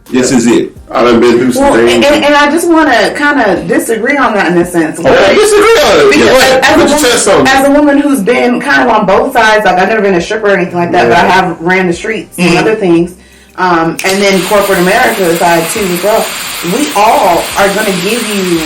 This is it. I done been through some things. And I just want to kind of disagree on that in a sense. Okay, disagree on it. As a woman who's been kind of on both sides, like I've never been a stripper or anything like that, but I have ran the streets and other things. And then corporate America side too as well. We all are going to give you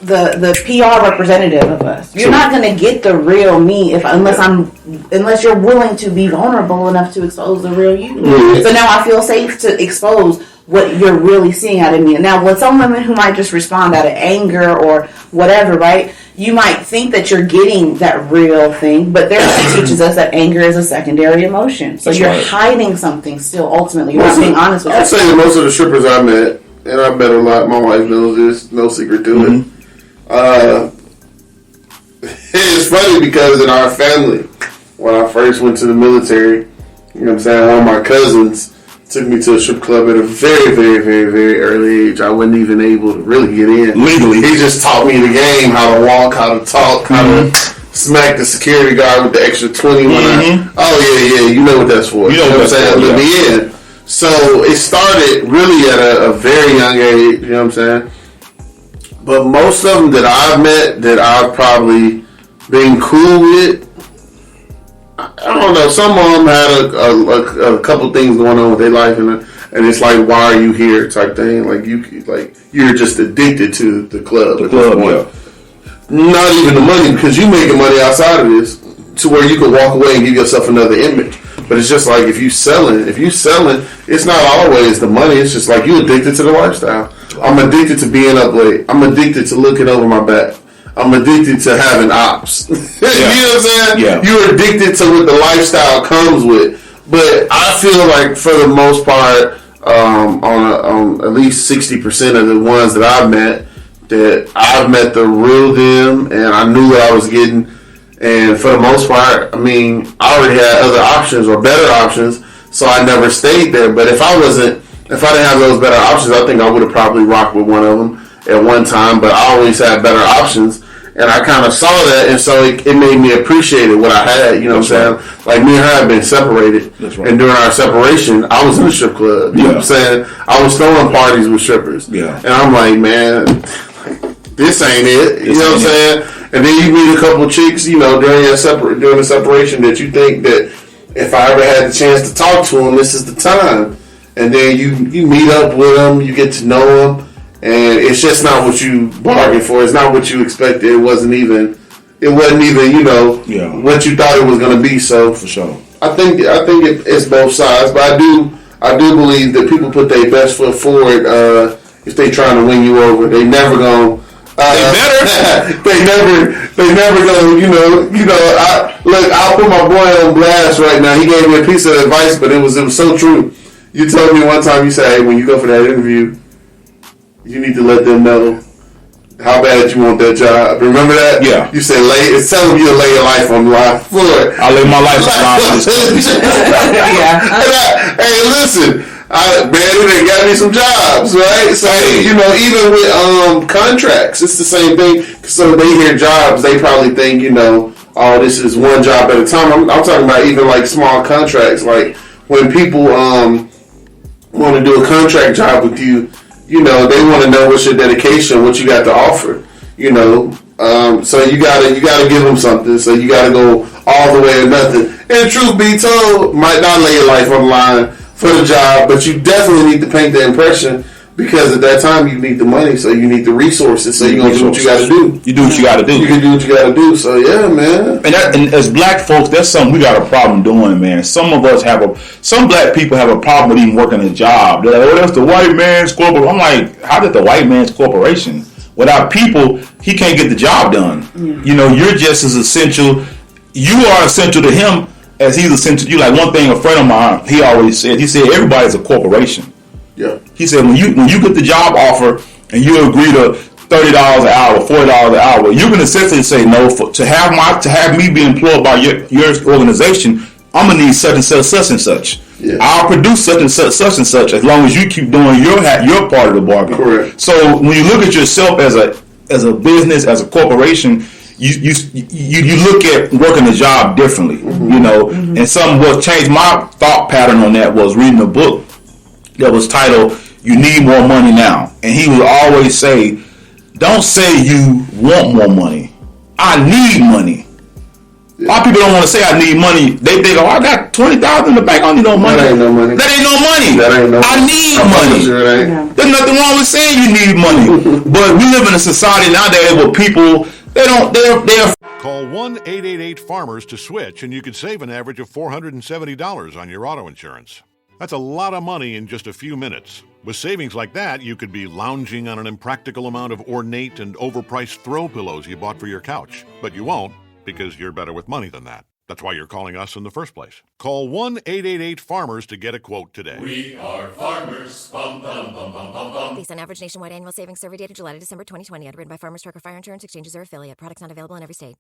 the PR representative of us. You're not going to get the real me unless you're willing to be vulnerable enough to expose the real you. Mm-hmm. So now I feel safe to expose what you're really seeing out of me. Now, with some women who might just respond out of anger or whatever, right? You might think that you're getting that real thing, but therapy teaches us that anger is a secondary emotion. So you're hiding something still, ultimately. You're not being honest with yourself. I'd say that most of the strippers I met, and I've met a lot, my wife knows this, no secret to it. It's funny because in our family, when I first went to the military, you know what I'm saying, one of my cousins took me to a strip club at a very, very, very, very early age. I wasn't even able to really get in. Legally. He just taught me the game, how to walk, how to talk, how to smack the security guard with the extra 20 when yeah, you know what that's for. You know what I'm saying? Let me in. So it started really at a very young age, you know what I'm saying? But most of them that I've met, that I've probably been cool with, I don't know. Some of them had a couple things going on with their life, and and it's like, why are you here type thing. You're just addicted to the club at this point. Not even the money, because you making money outside of this to where you could walk away and give yourself another image. But it's just like if you selling, it's not always the money. It's just like you addicted to the lifestyle. I'm addicted to being up late. I'm addicted to looking over my back. I'm addicted to having ops. You know what I'm saying? Yeah. You're addicted to what the lifestyle comes with. But I feel like for the most part, on at least 60% of the ones that I've met the real them, and I knew what I was getting. And for the most part, I mean, I already had other options or better options, so I never stayed there. But if I didn't have those better options, I think I would have probably rocked with one of them at one time. But I always had better options, and I kind of saw that, and so it made me appreciate what I had. You know what I'm saying? Like, me and her had been separated, and during our separation, I was in a strip club. You know what I'm saying? I was throwing parties with strippers, and I'm like, man, this ain't it. You know what I'm saying? And then you meet a couple chicks, during the separation that you think that if I ever had the chance to talk to them, this is the time. And then you meet up with them, you get to know them, and it's just not what you bargained for. It's not what you expected. It wasn't even what you thought it was going to be. So for sure, I think it's both sides, but I do believe that people put their best foot forward if they trying to win you over. They never gonna. They never go. I'll put my boy on blast right now. He gave me a piece of advice, but it was so true. You told me one time, you said, "Hey, when you go for that interview, you need to let them know how bad you want that job." Remember that? Yeah. You said, tell them you'll lay your life on the line for it. I lay my life on the line. Hey, listen. Man, they got me some jobs, right? So, even with contracts, it's the same thing. So they hear jobs, they probably think, oh, this is one job at a time. I'm talking about even like small contracts. Like when people want to do a contract job with you, they want to know what's your dedication, what you got to offer. So you gotta give them something. So you gotta go all the way or nothing. And truth be told, might not lay your life on the line for the job, but you definitely need to paint the impression, because at that time you need the money, so you need the resources, so you're going to do what you got to do. You do what you got to do. You can do what you got to do, so yeah, man. And as black folks, that's something we got a problem doing, man. Some black people have a problem with even working a job. They're like, oh, that's the white man's corporation. I'm like, how did the white man's corporation? Without people, he can't get the job done. Yeah. You're just as essential. You are essential to him as he's essential to you. Like one thing a friend of mine, he always said, everybody's a corporation. Yeah. He said, when you get the job offer and you agree to $30 an hour, $40 an hour, you can essentially say, no, to have me be employed by your organization, I'm gonna need such and such. Yeah. I'll produce such and such as long as you keep doing your part of the bargain. Correct. So when you look at yourself as a business, as a corporation, you look at working a job differently, and what changed my thought pattern on that was reading a book that was titled "You Need More Money Now," and he would always say, "Don't say you want more money. I need money." Yeah. A lot of people don't want to say I need money. They think, "Oh, I got $20,000 in the bank. I don't need no money." That ain't no money. I need money. There's nothing wrong with saying you need money, but we live in a society nowadays where people. Call 1-888-FARMERS to switch, and you could save an average of $470 on your auto insurance. That's a lot of money in just a few minutes. With savings like that, you could be lounging on an impractical amount of ornate and overpriced throw pillows you bought for your couch. But you won't, because you're better with money than that. That's why you're calling us in the first place. Call 1-888-FARMERS to get a quote today. We are farmers. Bum, bum, bum, bum, bum, bum. Based on average nationwide annual savings survey data July to December 2020. Underwritten by Farmers Trucker Fire Insurance Exchanges or affiliate. Products not available in every state.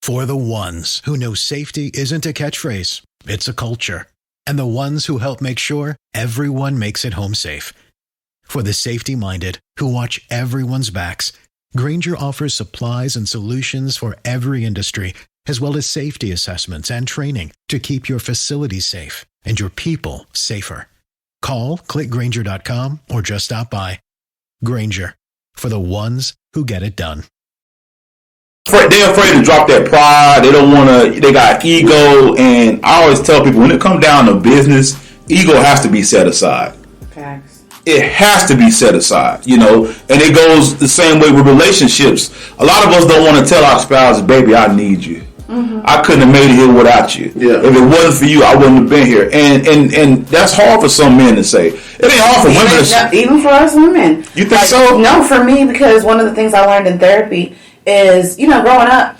For the ones who know safety isn't a catchphrase, it's a culture. And the ones who help make sure everyone makes it home safe. For the safety-minded who watch everyone's backs, Grainger offers supplies and solutions for every industry, as well as safety assessments and training to keep your facilities safe and your people safer. Call, click Grainger.com, or just stop by. Grainger, for the ones who get it done. They're afraid to drop that pride. They don't want to. They got ego, and I always tell people when it comes down to business, ego has to be set aside. Facts. It has to be set aside, you know, and it goes the same way with relationships. A lot of us don't want to tell our spouse, baby, I need you. Mm-hmm. I couldn't have made it here without you. Yeah. If it wasn't for you, I wouldn't have been here. And that's hard for some men to say. It ain't hard for women to say. Even for us women. You think so? No, for me, because one of the things I learned in therapy is, you know, growing up,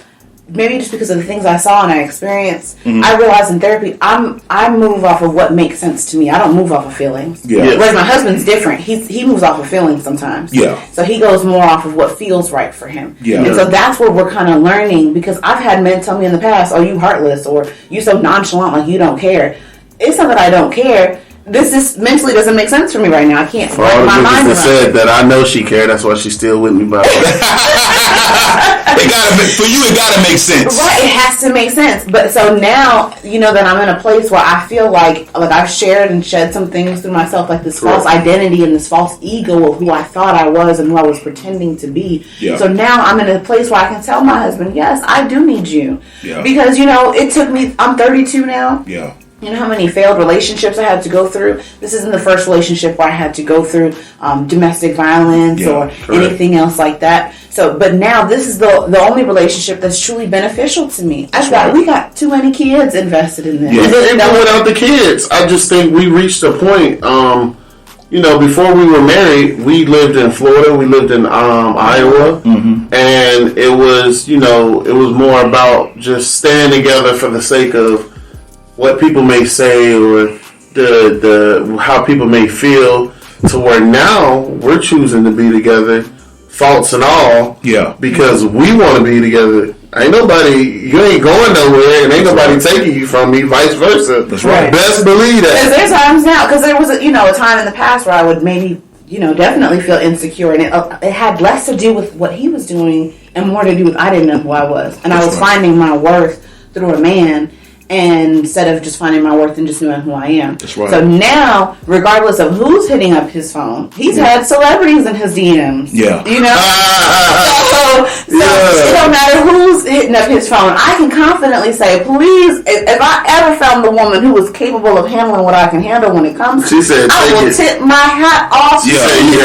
maybe just because of the things I saw and I experienced, I realized in therapy, I move off of what makes sense to me. I don't move off of feelings. Yeah. Whereas my husband's different. He moves off of feelings sometimes. Yeah. So he goes more off of what feels right for him. Yeah. And so that's where we're kind of learning, because I've had men tell me in the past, oh, you heartless, or you so nonchalant, like you don't care. It's not that I don't care. This is mentally doesn't make sense for me right now. I can't. For all the niggas that said that, I know she cared. That's why she's still with me. But for you, it gotta make sense. Right, it has to make sense. But so now, you know, that I'm in a place where I feel like I've shared and shed some things through myself, like this false identity and this false ego of who I thought I was and who I was pretending to be. Yeah. So now I'm in a place where I can tell my husband, yes, I do need you. Yeah. Because, you know, it took me. I'm 32 now. Yeah. You know how many failed relationships I had to go through? This isn't the first relationship where I had to go through domestic violence or anything else like that. So, but now this is the only relationship that's truly beneficial to me. We got too many kids invested in this. Yeah. Even without the kids, I just think we reached a point. You know, before we were married, we lived in Florida. We lived in Iowa, and it was, you know, it was more about just staying together for the sake of what people may say or the how people may feel, to where now we're choosing to be together, faults and all, because we want to be together. Ain't nobody, you ain't going nowhere, and ain't nobody taking you from me, vice versa. That's right. Best believe that. Because there's times now, because there was a time in the past where I would maybe, you know, definitely feel insecure, and it had less to do with what he was doing and more to do with I didn't know who I was, and I was finding my worth through a man. And instead of just finding my worth and just knowing who I am. That's right. So now, regardless of who's hitting up his phone, he's had celebrities in his DMs. Yeah. You know? So it don't matter who's hitting up his phone. I can confidently say, please, if I ever found the woman who was capable of handling what I can handle when it comes to, I will tip my hat off to you.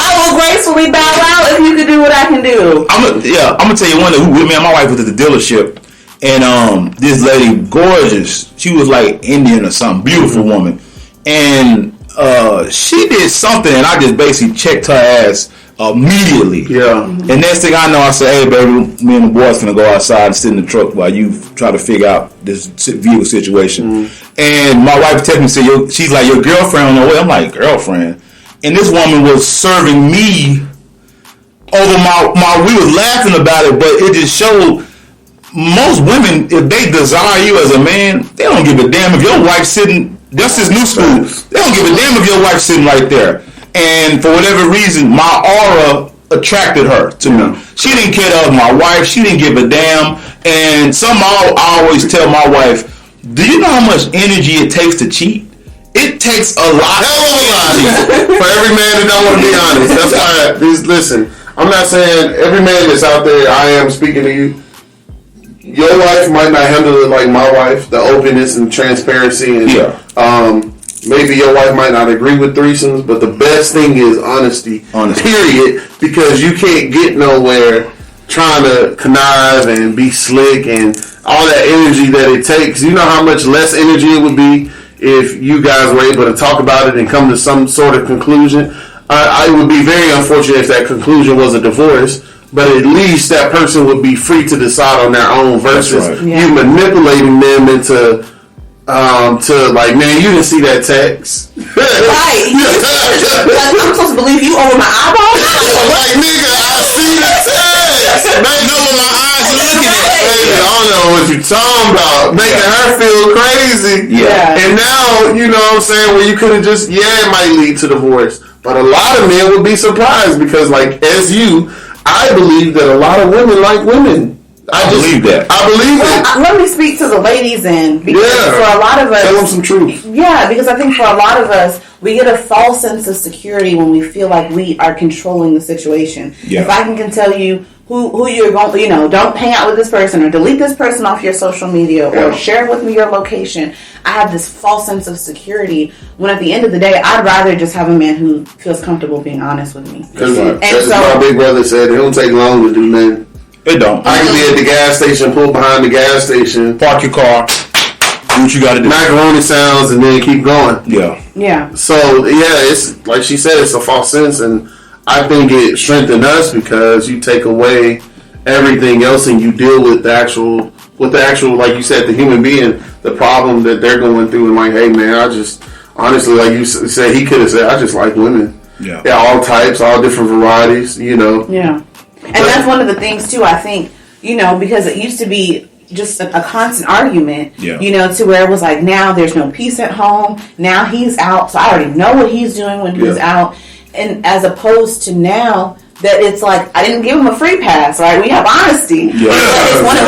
I will gracefully bow out if you can do what I can do. I'm gonna tell you one that me and my wife was at the dealership. And this lady, gorgeous, she was like Indian or something, beautiful woman. And she did something, and I just basically checked her ass immediately. Yeah. And next thing I know, I said, hey, baby, me and the boys gonna go outside and sit in the truck while you try to figure out this vehicle situation. And my wife texted me, she's like, your girlfriend on the way. I'm like, girlfriend? And this woman was serving me over my we was laughing about it, but it just showed. Most women, if they desire you as a man, they don't give a damn if your wife's sitting. That's his new school. They don't give a damn if your wife's sitting right there. And for whatever reason, my aura attracted her to me. She didn't care of my wife. She didn't give a damn. And somehow I always tell my wife, do you know how much energy it takes to cheat? It takes a lot of energy. For every man that don't want to be honest. That's why, listen, I'm not saying every man that's out there, I am speaking to you. Your wife might not handle it like my wife, the openness and transparency, and maybe your wife might not agree with threesomes, but the best thing is honesty. Period. Because you can't get nowhere trying to connive and be slick and all that energy that it takes. You know how much less energy it would be if you guys were able to talk about it and come to some sort of conclusion. It would be very unfortunate if that conclusion was a divorce. But at least that person would be free to decide on their own versus you manipulating them into to like, man, you didn't see that text. Right. I'm supposed to believe you over my eyeball? Like, nigga, I see the text. They know what my eyes are looking at. Baby, I don't know what you're talking about. Making her feel crazy. Yeah. And now, you know what I'm saying, where you could have just, it might lead to divorce. But a lot of men would be surprised because, like, as you, I believe that a lot of women like women. I believe that. I believe it. Let me speak to the ladies then, because for a lot of us, tell them some truth. Yeah, because I think for a lot of us, we get a false sense of security when we feel like we are controlling the situation. Yeah. If I can tell you who you're going, don't hang out with this person or delete this person off your social media or share with me your location. I have this false sense of security when at the end of the day, I'd rather just have a man who feels comfortable being honest with me. Because my big brother said, it don't take long to do nothing. It don't. I can be at the gas station, pull behind the gas station, park your car, do what you got to do. Macaroni sounds, and then keep going. Yeah. So, it's like she said, it's a false sense, and I think it strengthened us because you take away everything else and you deal with the actual, like you said, the human being, the problem that they're going through, and like, hey man, I just, honestly, like you said, he could have said, I just like women. Yeah, all types, all different varieties, Yeah. And that's one of the things too, I think, because it used to be just a constant argument, to where it was like, now there's no peace at home. Now he's out, so I already know what he's doing when he's out. And as opposed to now that it's like, I didn't give him a free pass, right? We have honesty. Yeah. It's one of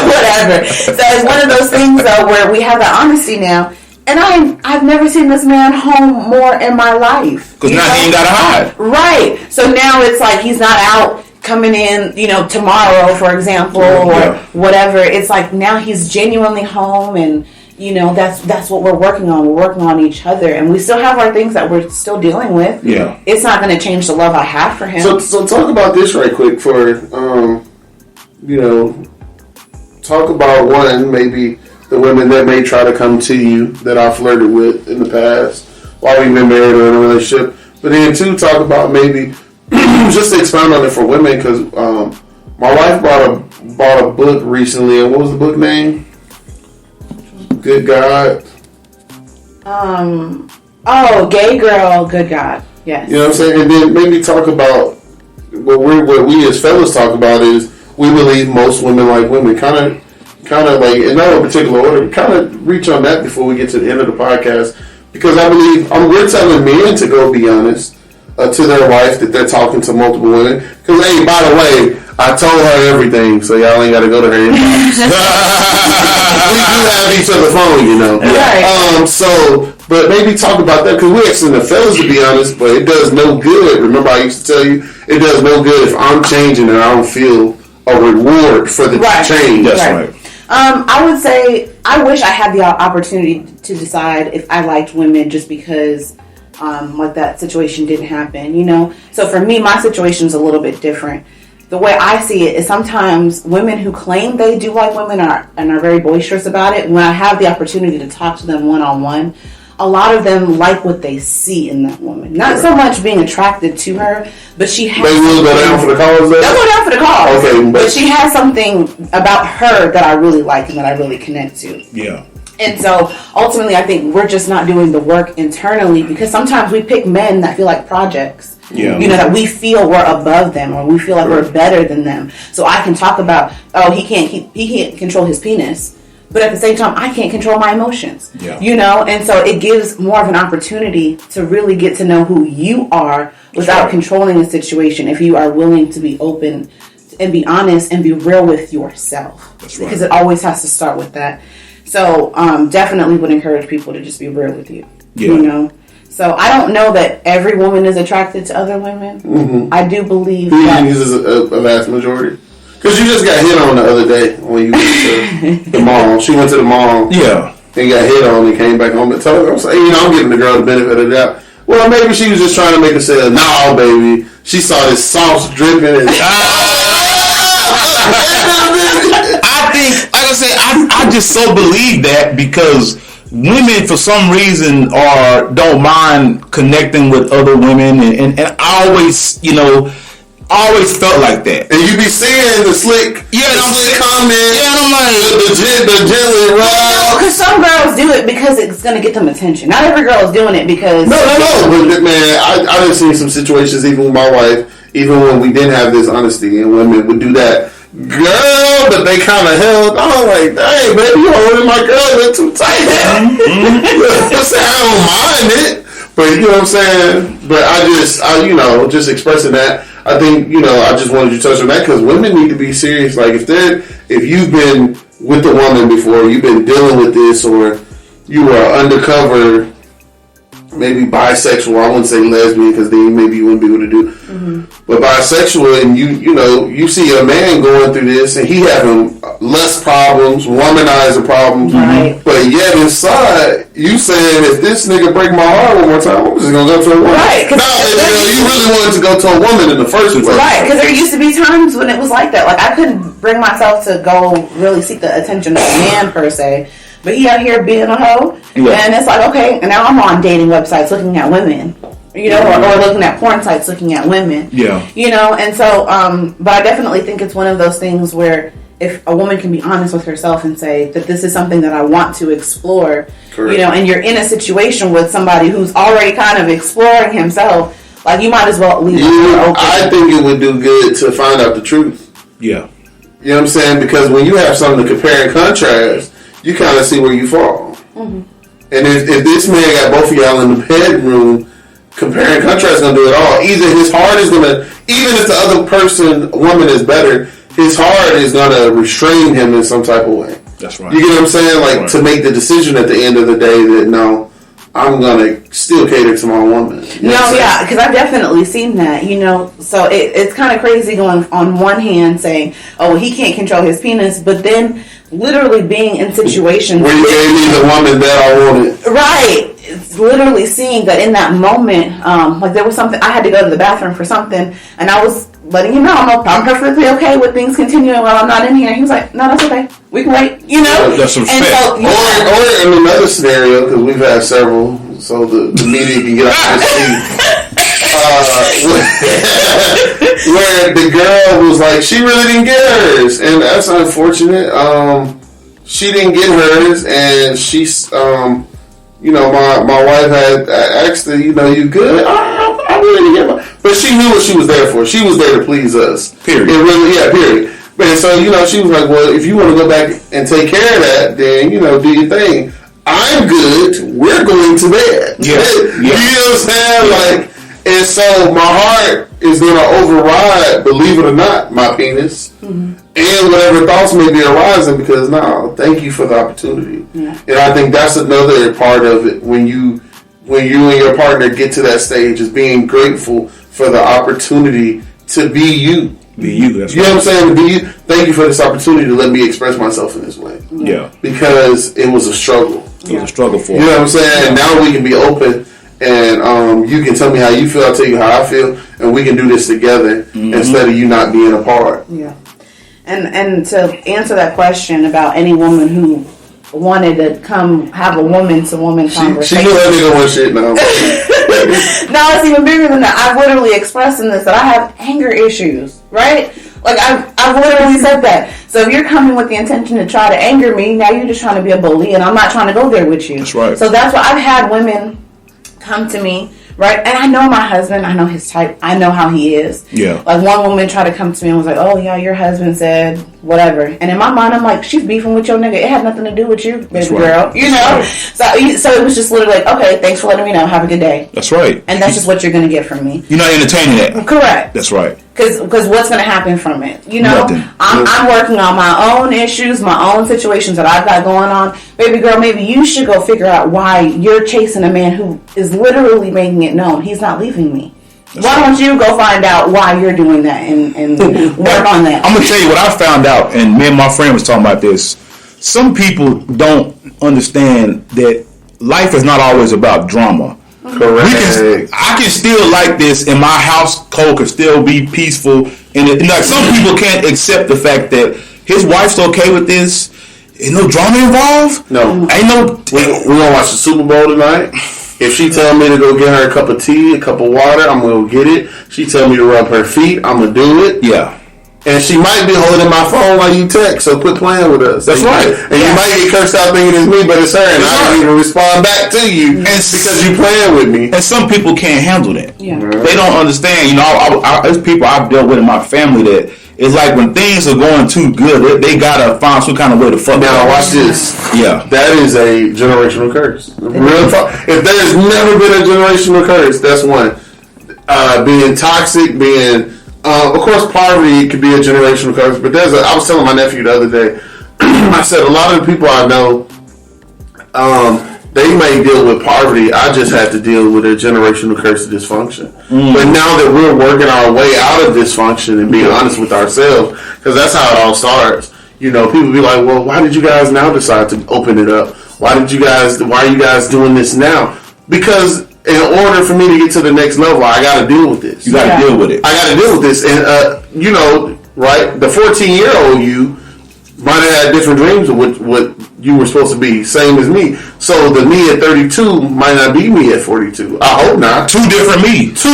whatever. So it's one of those things though where we have the honesty now. And I've never seen this man home more in my life. Because now he ain't got to hide. Right. So now it's like he's not out coming in, tomorrow, for example, or whatever. It's like now he's genuinely home, and, that's what we're working on. We're working on each other. And we still have our things that we're still dealing with. Yeah. It's not going to change the love I have for him. So talk about this right quick for, talk about one, maybe the women that may try to come to you that I flirted with in the past while we've been married or in a relationship. But then, two, talk about maybe, just to expound on it for women, because my wife bought a book recently, and what was the book name? Good God. Gay Girl, Good God. Yes. You know what I'm saying? And then maybe talk about what we as fellas talk about is we believe most women like women. Kind of like, in no particular order, kind of reach on that before we get to the end of the podcast. Because I believe we're telling men to go be honest to their wife that they're talking to multiple women. Because, hey, by the way, I told her everything, so y'all ain't got to go to her inbox. We do have each other's phone, Right. But maybe talk about that, because we're asking the fellas to be honest, but it does no good. Remember, I used to tell you, it does no good if I'm changing and I don't feel a reward for the change. That's right. I would say I wish I had the opportunity to decide if I liked women just because like that situation didn't happen, So for me, my situation's a little bit different. The way I see it is sometimes women who claim they do like women are very boisterous about it. When I have the opportunity to talk to them one-on-one, a lot of them like what they see in that woman. Not so much being attracted to her, but she has... They will go down for the calls? They'll go down for the calls. Okay, but she has something about her that I really like and that I really connect to. Yeah. And so, ultimately, I think we're just not doing the work internally, because sometimes we pick men that feel like projects. Yeah. That we feel we're above them, or we feel like we're better than them. So I can talk about, he can't control his penis, but at the same time, I can't control my emotions. Yeah. And so it gives more of an opportunity to really get to know who you are without controlling the situation, if you are willing to be open and be honest and be real with yourself. That's right. Because it always has to start with that. So definitely would encourage people to just be real with you. Yeah. So I don't know that every woman is attracted to other women. Mm-hmm. I do believe that is a vast majority. Because you just got hit on the other day when you went to the mall. She went to the mall. Yeah. And got hit on and came back home and told her. I was like, I'm giving the girl the benefit of the doubt. Well, maybe she was just trying to make her say, no, baby. She saw this sauce dripping. And I think, like I said, I just so believe that because women, for some reason, don't mind connecting with other women, and I always, always felt like that. And you be seeing the slick, comment, and I'm like the gently ride. Because some girls do it because it's going to get them attention. Not every girl is doing it because no. But man, I done seen some situations even with my wife, even when we didn't have this honesty, and women would do that. Girl, but they kind of held. I'm like, hey, baby, you holding my girl a little too tight. I don't mind it, But you know what I'm saying? But I just expressing that. I think, I just wanted you to touch on that because women need to be serious. Like if you've been with a woman before, you've been dealing with this, or you are undercover, maybe bisexual. I wouldn't say lesbian because then maybe you wouldn't be able to do. Mm-hmm. But bisexual, and you see a man going through this, and he having less problems, womanizer problems, right? But yet inside, you saying if this nigga break my heart one more time, I'm just gonna go to a woman. Right? You really wanted to go to a woman in the first place, right? Because there used to be times when it was like that. Like I couldn't bring myself to go really seek the attention of a man per se. But he out here being a hoe, and it's like, okay, and now I'm on dating websites looking at women, or looking at porn sites looking at women, and so, but I definitely think it's one of those things where if a woman can be honest with herself and say that this is something that I want to explore, correct. And you're in a situation with somebody who's already kind of exploring himself, like you might as well leave it open. I think it would do good to find out the truth. Yeah. You know what I'm saying? Because when you have something to compare and contrast, you kind of see where you fall. Mm-hmm. And if this man got both of y'all in the bedroom, comparing contrast going to do it all. Either his heart is going to, even if the other woman is better, his heart is going to restrain him in some type of way. That's right. You get what I'm saying? Like, to make the decision at the end of the day that, no, I'm going to still cater to my woman. Because I've definitely seen that, So it's kind of crazy going on one hand saying, oh, he can't control his penis, but then literally being in situations where you gave me the woman that I wanted. Right. It's literally seeing that in that moment, like there was something, I had to go to the bathroom for something, and I was letting him know, I'm perfectly okay with things continuing while I'm not in here. He was like, no, that's okay. We can wait, That's some respect. So, or in another scenario, because we've had several, so the media can get off their seat. Where the girl was like, she really didn't get hers, and that's unfortunate. She didn't get hers, and she's, my wife had asked her, you good? I really didn't get mine. But she knew what she was there for. She was there to please us. Period. Period. And so, she was like, well, if you want to go back and take care of that, then, do your thing. I'm good. We're going to bed. Yeah. You know what I'm saying? Like, and so my heart is going to override, believe it or not, my penis. Mm-hmm. And whatever thoughts may be arising, because thank you for the opportunity. Yeah. And I think that's another part of it when you and your partner get to that stage, is being grateful for the opportunity to be you. Be you, that's right. You know what I'm saying? To be you. Thank you for this opportunity to let me express myself in this way. Yeah. Because it was a struggle. It was a struggle for you. You know what I'm saying? And now we can be open, and you can tell me how you feel, I'll tell you how I feel, and we can do this together instead of you not being apart. Yeah. And to answer that question about any woman who wanted to come have a woman-to-woman conversation. She knew that nigga was shit now. No, it's even bigger than that. I've literally expressed in this that I have anger issues, right? Like, I've literally said that. So if you're coming with the intention to try to anger me, now you're just trying to be a bully, and I'm not trying to go there with you. That's right. So that's why I've had women come to me, right? And I know my husband. I know his type. I know how he is. Yeah. Like, one woman tried to come to me and was like, oh, yeah, your husband said whatever. And in my mind, I'm like, she's beefing with your nigga. It had nothing to do with you, baby girl. You know? Right. So it was just literally like, okay, thanks for letting me know. Have a good day. That's right. And that's just what you're going to get from me. You're not entertaining that. Correct. That's right. Because what's going to happen from it? You know? I'm working on my own issues, my own situations that I've got going on. Baby girl, maybe you should go figure out why you're chasing a man who is literally making it known he's not leaving me. Why don't you go find out why you're doing that and work on that? I'm going to tell you what I found out, and me and my friend was talking about this. Some people don't understand that life is not always about drama. Correct. I can still like this, and my household can still be peaceful. And like some people can't accept the fact that his wife's okay with this. Ain't no drama involved. No, ain't no. We're gonna watch the Super Bowl tonight. If she tell me to go get her a cup of tea, a cup of water, I'm gonna go get it. She tell me to rub her feet, I'm gonna do it. Yeah. And she might be holding my phone while you text, so quit playing with us. That's right. And you might get cursed out thinking it's me, but it's her, and I don't even respond back to you because you playing with me. And some people can't handle that. Yeah. They don't understand. You know, there's people I've dealt with in my family that It's like when things are going too good, they gotta find some kind of way to fuck. Now watch this. Yeah, that is a generational curse. Real talk. If there has never been a generational curse, that's one. Being toxic, being of course poverty could be a generational curse. But I was telling my nephew the other day. I said a lot of the people I know, they may deal with poverty. I just had to deal with a generational curse of dysfunction. But now that we're working our way out of dysfunction and being honest with ourselves, because that's how it all starts. You know, people be like, well, why did you guys now decide to open it up? Why are you guys doing this now? Because in order for me to get to the next level, I got to deal with this. You got to deal with it. I got to deal with this. And, you know, right, the 14-year-old you might have had different dreams of what you were supposed to be, same as me. So the me at 32 might not be me at 42. I hope not. Two different me's.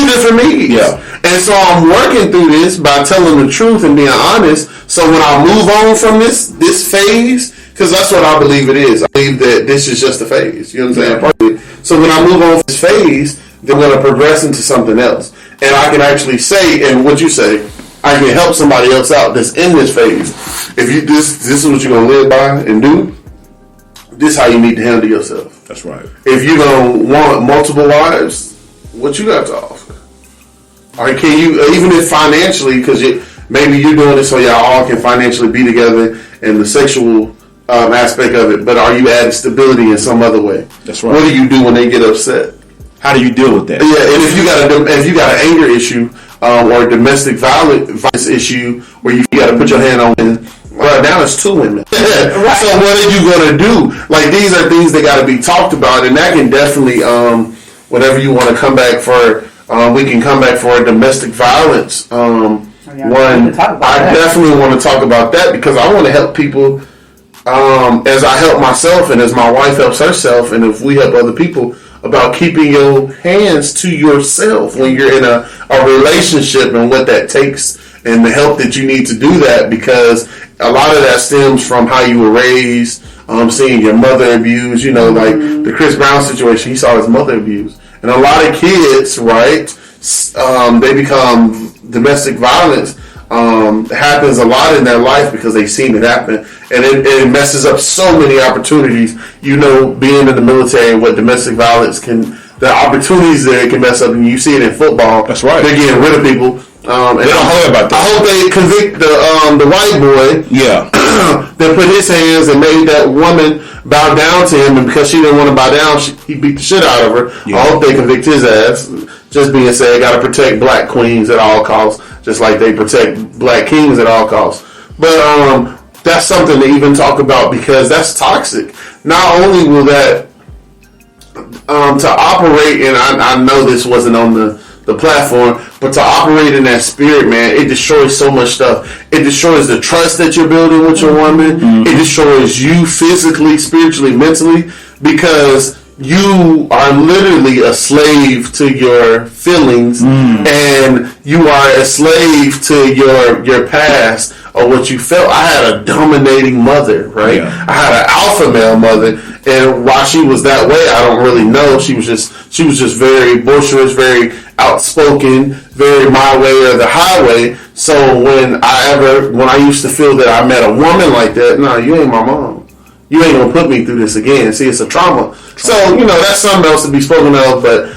Yeah. And so I'm working through this by telling the truth and being honest. So when I move on from this phase, because that's what I believe it is. I believe that this is just a phase. You know what I'm saying? So when I move on from this phase, then I'm going to progress into something else. And I can actually say, and what you say, I can help somebody else out that's in this phase. If you this is what you're gonna live by and do, this is how you need to handle yourself. That's right. If you're gonna want multiple wives, what you got to offer? All right, can you, even if financially, because maybe you're doing it so y'all all can financially be together and the sexual aspect of it, but are you adding stability in some other way? That's right. What do you do when they get upset? How do you deal with that? Yeah, and if you got an anger issue or a domestic violence issue where you got to put your hand on it, well, now it's two women. Right. So what are you going to do? Like, these are things that got to be talked about, and that can definitely, whenever you want to come back for, we can come back for a domestic violence. Definitely want to talk about that because I want to help people as I help myself and as my wife helps herself, and if we help other people, about keeping your hands to yourself when you're in a relationship and what that takes and the help that you need to do that, because a lot of that stems from how you were raised, seeing your mother abused, you know, like the Chris Brown situation, he saw his mother abused. And a lot of kids, right, they become domestic violence. Happens a lot in their life because they've seen it happen, and it messes up so many opportunities. You know, being in the military, what domestic violence the opportunities there can mess up, and you see it in football. That's right. They're getting rid of people. And they don't hear about that. I hope they convict the white boy. Yeah. That put his hands and made that woman bow down to him, and because she didn't want to bow down, he beat the shit out of her. Yeah. I hope they convict his ass. Just being said, got to protect black queens at all costs, just like they protect black kings at all costs. But that's something to even talk about because that's toxic. Not only will that to operate, and I know this wasn't on the platform, but to operate in that spirit, man, it destroys so much stuff. It destroys the trust that you're building with your woman. Mm-hmm. It destroys you physically, spiritually, mentally, because you are literally a slave to your feelings, and you are a slave to your past or what you felt. I had a dominating mother, right? Yeah. I had an alpha male mother, and while she was that way, I don't really know. She was just very boisterous, very outspoken, very my way or the highway. So when I used to feel that I met a woman like that, no, you ain't my mom. You ain't gonna put me through this again. See, it's a trauma. So, you know, that's something else to be spoken of, but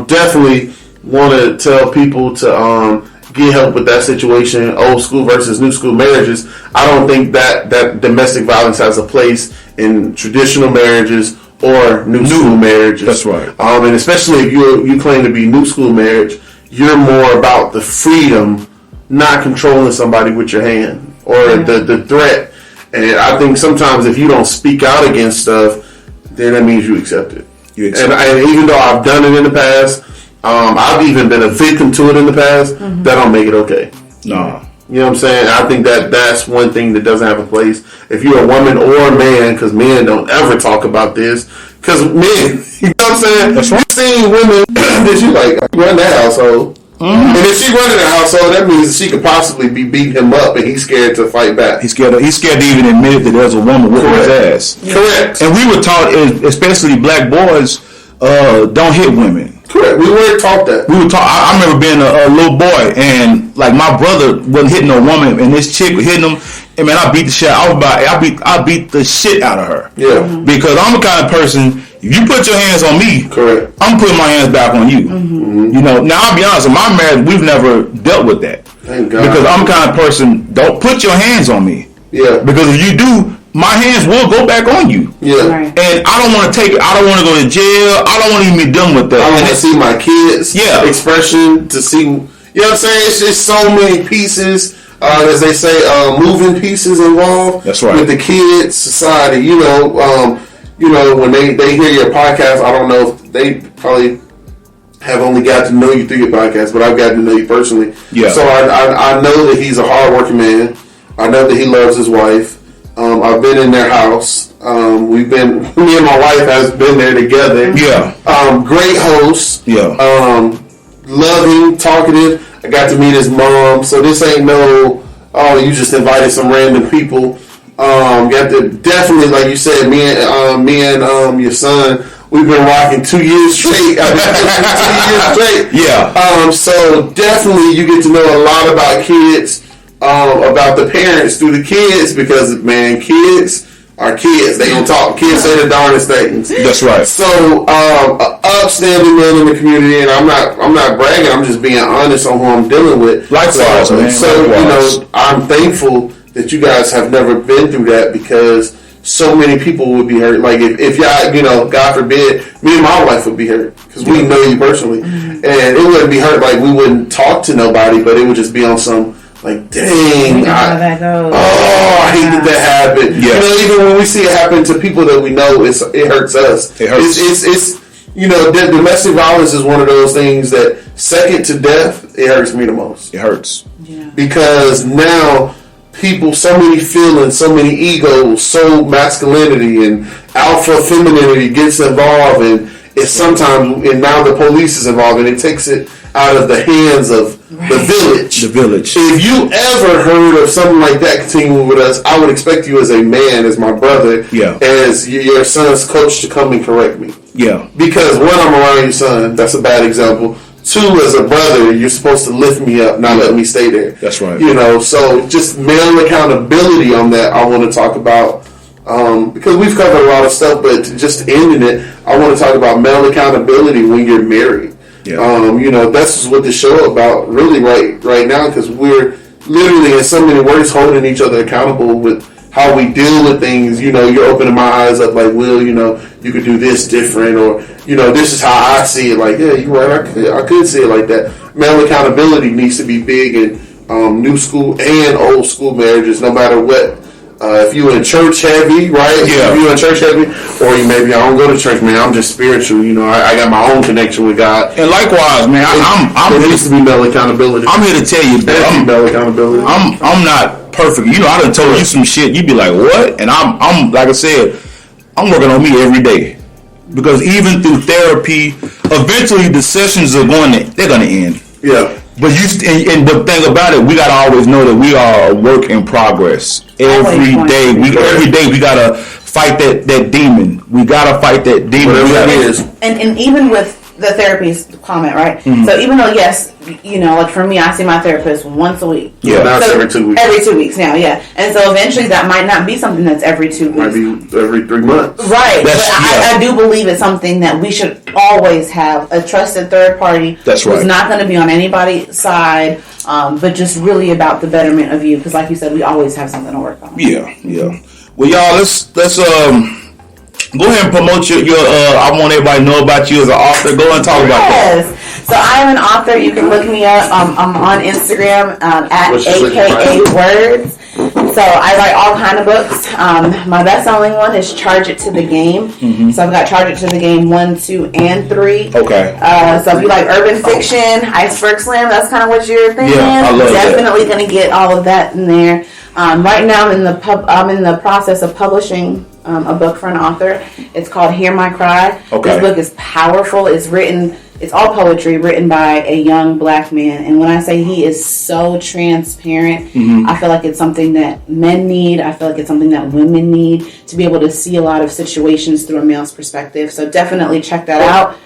definitely want to tell people to get help with that situation, old school versus new school marriages. I don't think that domestic violence has a place in traditional marriages or new school marriages. That's right. And especially if you claim to be new school marriage, you're more about the freedom, not controlling somebody with your hand or the threat. And I think sometimes if you don't speak out against stuff, then that means you accept it. And even though I've done it in the past, I've even been a victim to it in the past, that don't make it okay. No. You know what I'm saying? I think that's one thing that doesn't have a place. If you're a woman or a man, because men don't ever talk about this, because men, you know what I'm saying? That's right. You've seen women that you like, run that household. And if she running the household, that means she could possibly be beating him up, and he's scared to fight back. He's scared to even admit that there's a woman whipping his ass. Correct. And we were taught, especially black boys, don't hit women. Correct. We weren't taught that. We were taught. I remember being a little boy, and like my brother wasn't hitting no woman, and this chick was hitting him. And man, I beat the shit. I beat the shit out of her. Yeah. Because I'm the kind of person. If you put your hands on me, correct, I'm putting my hands back on you. Mm-hmm. You know. Now I'll be honest. In my marriage, we've never dealt with that. Thank God. Because I'm the kind of person. Don't put your hands on me. Yeah. Because if you do, my hands will go back on you. Yeah. Right. And I don't want to take it. I don't want to go to jail. I don't want to even be done with that. I want to see my kids' expression, to see, you know what I'm saying? It's just so many pieces, as they say, moving pieces involved. That's right. With the kids, society, you know, when they hear your podcast, I don't know if they probably have only got to know you through your podcast, but I've gotten to know you personally. Yeah. So I know that he's a hardworking man. I know that he loves his wife. I've been in their house. Me and my wife has been there together. Yeah. Great host. Yeah. Loving, talkative. I got to meet his mom. So this ain't no, you just invited some random people. Got to definitely, like you said, me and your son, we've been rocking 2 years straight. 2 years straight. Yeah. So definitely you get to know a lot about kids. About the parents through the kids, because man, kids are kids. They gonna talk. Kids say the darndest things. That's right. So, upstanding man in the community, and I'm not bragging. I'm just being honest on who I'm dealing with. Likewise, man. So you know, I'm thankful that you guys have never been through that, because so many people would be hurt. Like if y'all, you know, God forbid, me and my wife would be hurt, because we know you personally, and it wouldn't be hurt like we wouldn't talk to nobody, but it would just be on some. Like, dang, I hate that happened. Yes. You know, even when we see it happen to people that we know, it hurts us. It hurts. It's you know, domestic violence is one of those things that, second to death, it hurts me the most. It hurts. Yeah. Because now people, so many feelings, so many egos, so masculinity and alpha femininity gets involved, and it's sometimes, and now the police is involved, and it takes it out of the hands of the village. The village. If you ever heard of something like that continuing with us, I would expect you as a man, as my brother, as your son's coach, to come and correct me. Yeah. Because when I'm around your son, that's a bad example. Two, as a brother, you're supposed to lift me up, not let me stay there. That's right. You know, so just male accountability on that I want to talk about. Because we've covered a lot of stuff, but just ending it, I want to talk about male accountability when you're married. Yeah. You know, that's what the show about really right now, because we're literally, in so many words, holding each other accountable with how we deal with things. You know, you're opening my eyes up like, Will, you know, you could do this different, or, you know, this is how I see it. Like, yeah, you're right, I could see it like that. Male accountability needs to be big in new school and old school marriages, no matter what. If you in church heavy, right? Yeah. If you in church heavy, or you maybe I don't go to church, man. I'm just spiritual. You know, I got my own connection with God. And likewise, man, there needs to be male accountability. I'm here to tell you, I'm male accountability. I'm not perfect. You know, I done told you some shit. You be like, what? And I'm like I said, I'm working on me every day, because even through therapy, eventually the sessions are they're gonna end. Yeah. But the thing about it, we gotta always know that we are a work in progress. Every day we gotta fight that demon. We gotta fight that demon. Whatever that is. And even with the therapist comment, right? Mm-hmm. So even though, yes, you know, like for me, I see my therapist once a week. Yeah, now it's every 2 weeks. Every 2 weeks now, yeah. And so eventually that might not be something that's every 2 weeks. Might be every 3 months. Right. I do believe it's something that we should always have a trusted third party. That's right. Who's not going to be on anybody's side, but just really about the betterment of you. Because like you said, we always have something to work on. Yeah, yeah. Well, y'all, let's go ahead and promote your I want everybody to know about you as an author. Go and talk about that. So I'm an author. You can look me up. I'm on Instagram at AKA Words. So I write all kind of books. My best-selling one is Charge It to the Game. Mm-hmm. So I've got Charge It to the Game 1, 2, and 3. Okay. So if you like urban fiction, Iceberg Slam, that's kind of what you're thinking. Yeah, I love Definitely going to get all of that in there. Right now I'm in the process of publishing a book for an author. It's called Hear My Cry. Okay. This book is powerful. It's all poetry written by a young black man. And when I say he is so transparent, mm-hmm. I feel like it's something that men need. I feel like it's something that women need, to be able to see a lot of situations through a male's perspective. So definitely check that out.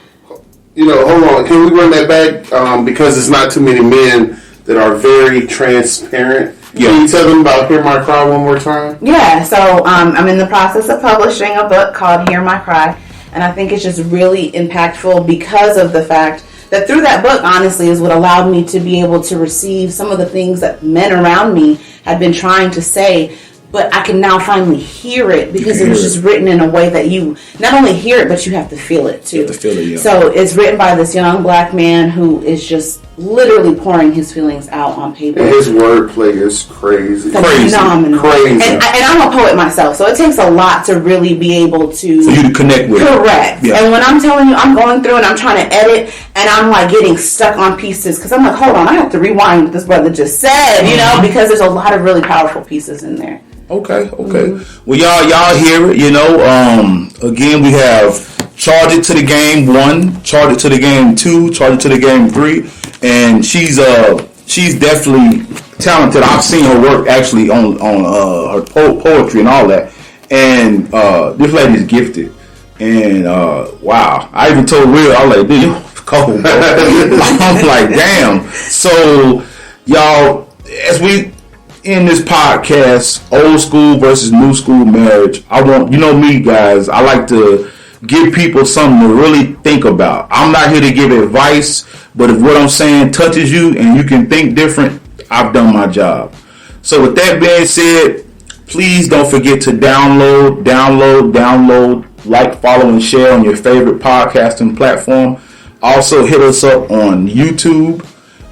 hold on. Can we run that back? Because it's not too many men that are very transparent. Yeah. Can you tell them about Hear My Cry one more time? Yeah, so I'm in the process of publishing a book called Hear My Cry, and I think it's just really impactful because of the fact that through that book, honestly, is what allowed me to be able to receive some of the things that men around me had been trying to say, but I can now finally hear it because it was just written in a way that you not only hear it, but you have to feel it too. You have to feel it, yeah. So it's written by this young black man who is just literally pouring his feelings out on paper. And his wordplay is crazy. Phenomenal. Crazy. And I'm a poet myself, so it takes a lot to really be able to... For you to connect with. Correct. Yeah. And when I'm telling you, I'm going through and I'm trying to edit, and I'm like getting stuck on pieces, because I'm like, hold on, I have to rewind what this brother just said, because there's a lot of really powerful pieces in there. Okay. Well, y'all hear it, again, we have Charge It to the Game 1, Charge It to the Game 2, Charge It to the Game 3, and she's definitely talented. I've seen her work actually on her poetry and all that, and this lady's gifted, and wow, I even told Will, I was like, dude, you're cold, bro. I'm like, damn. So, y'all, as we in this podcast, old school versus new school marriage, I want, me guys, I like to give people something to really think about. I'm not here to give advice, but if what I'm saying touches you and you can think different, I've done my job. So with that being said, please don't forget to download, like, follow, and share on your favorite podcasting platform. Also hit us up on YouTube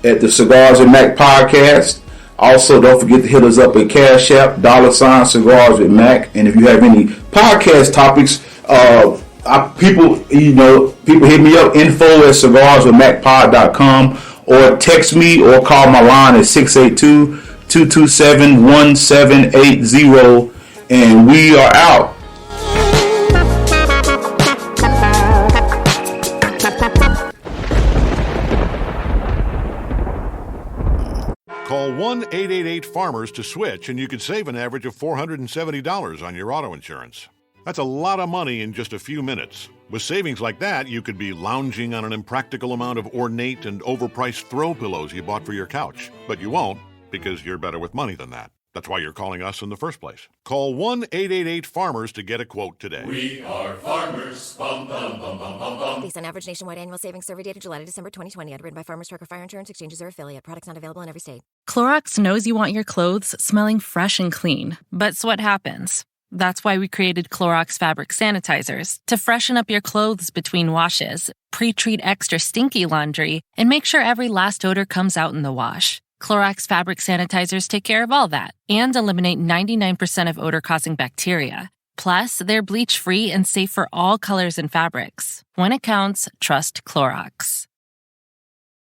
at the Cigars with Mac podcast. Also, don't forget to hit us up at Cash App, $ Cigars with Mac. And if you have any podcast topics, people hit me up, info@cigarswithmacpod.com, or text me or call my line at 682-227-1780, and we are out. Call 1-888-FARMERS to switch, and you could save an average of $470 on your auto insurance. That's a lot of money in just a few minutes. With savings like that, you could be lounging on an impractical amount of ornate and overpriced throw pillows you bought for your couch. But you won't, because you're better with money than that. That's why you're calling us in the first place. Call 1-888-FARMERS to get a quote today. We are farmers. Bum, bum, bum, bum, bum, bum. Based on average nationwide annual savings survey data July to December 2020. Underwritten by Farmers Trucker Fire Insurance Exchanges or affiliate. Products not available in every state. Clorox knows you want your clothes smelling fresh and clean. But so what happens? That's why we created Clorox fabric sanitizers to freshen up your clothes between washes, pre-treat extra stinky laundry, and make sure every last odor comes out in the wash. Clorox fabric sanitizers take care of all that and eliminate 99% of odor-causing bacteria. Plus, they're bleach-free and safe for all colors and fabrics. When it counts, trust Clorox.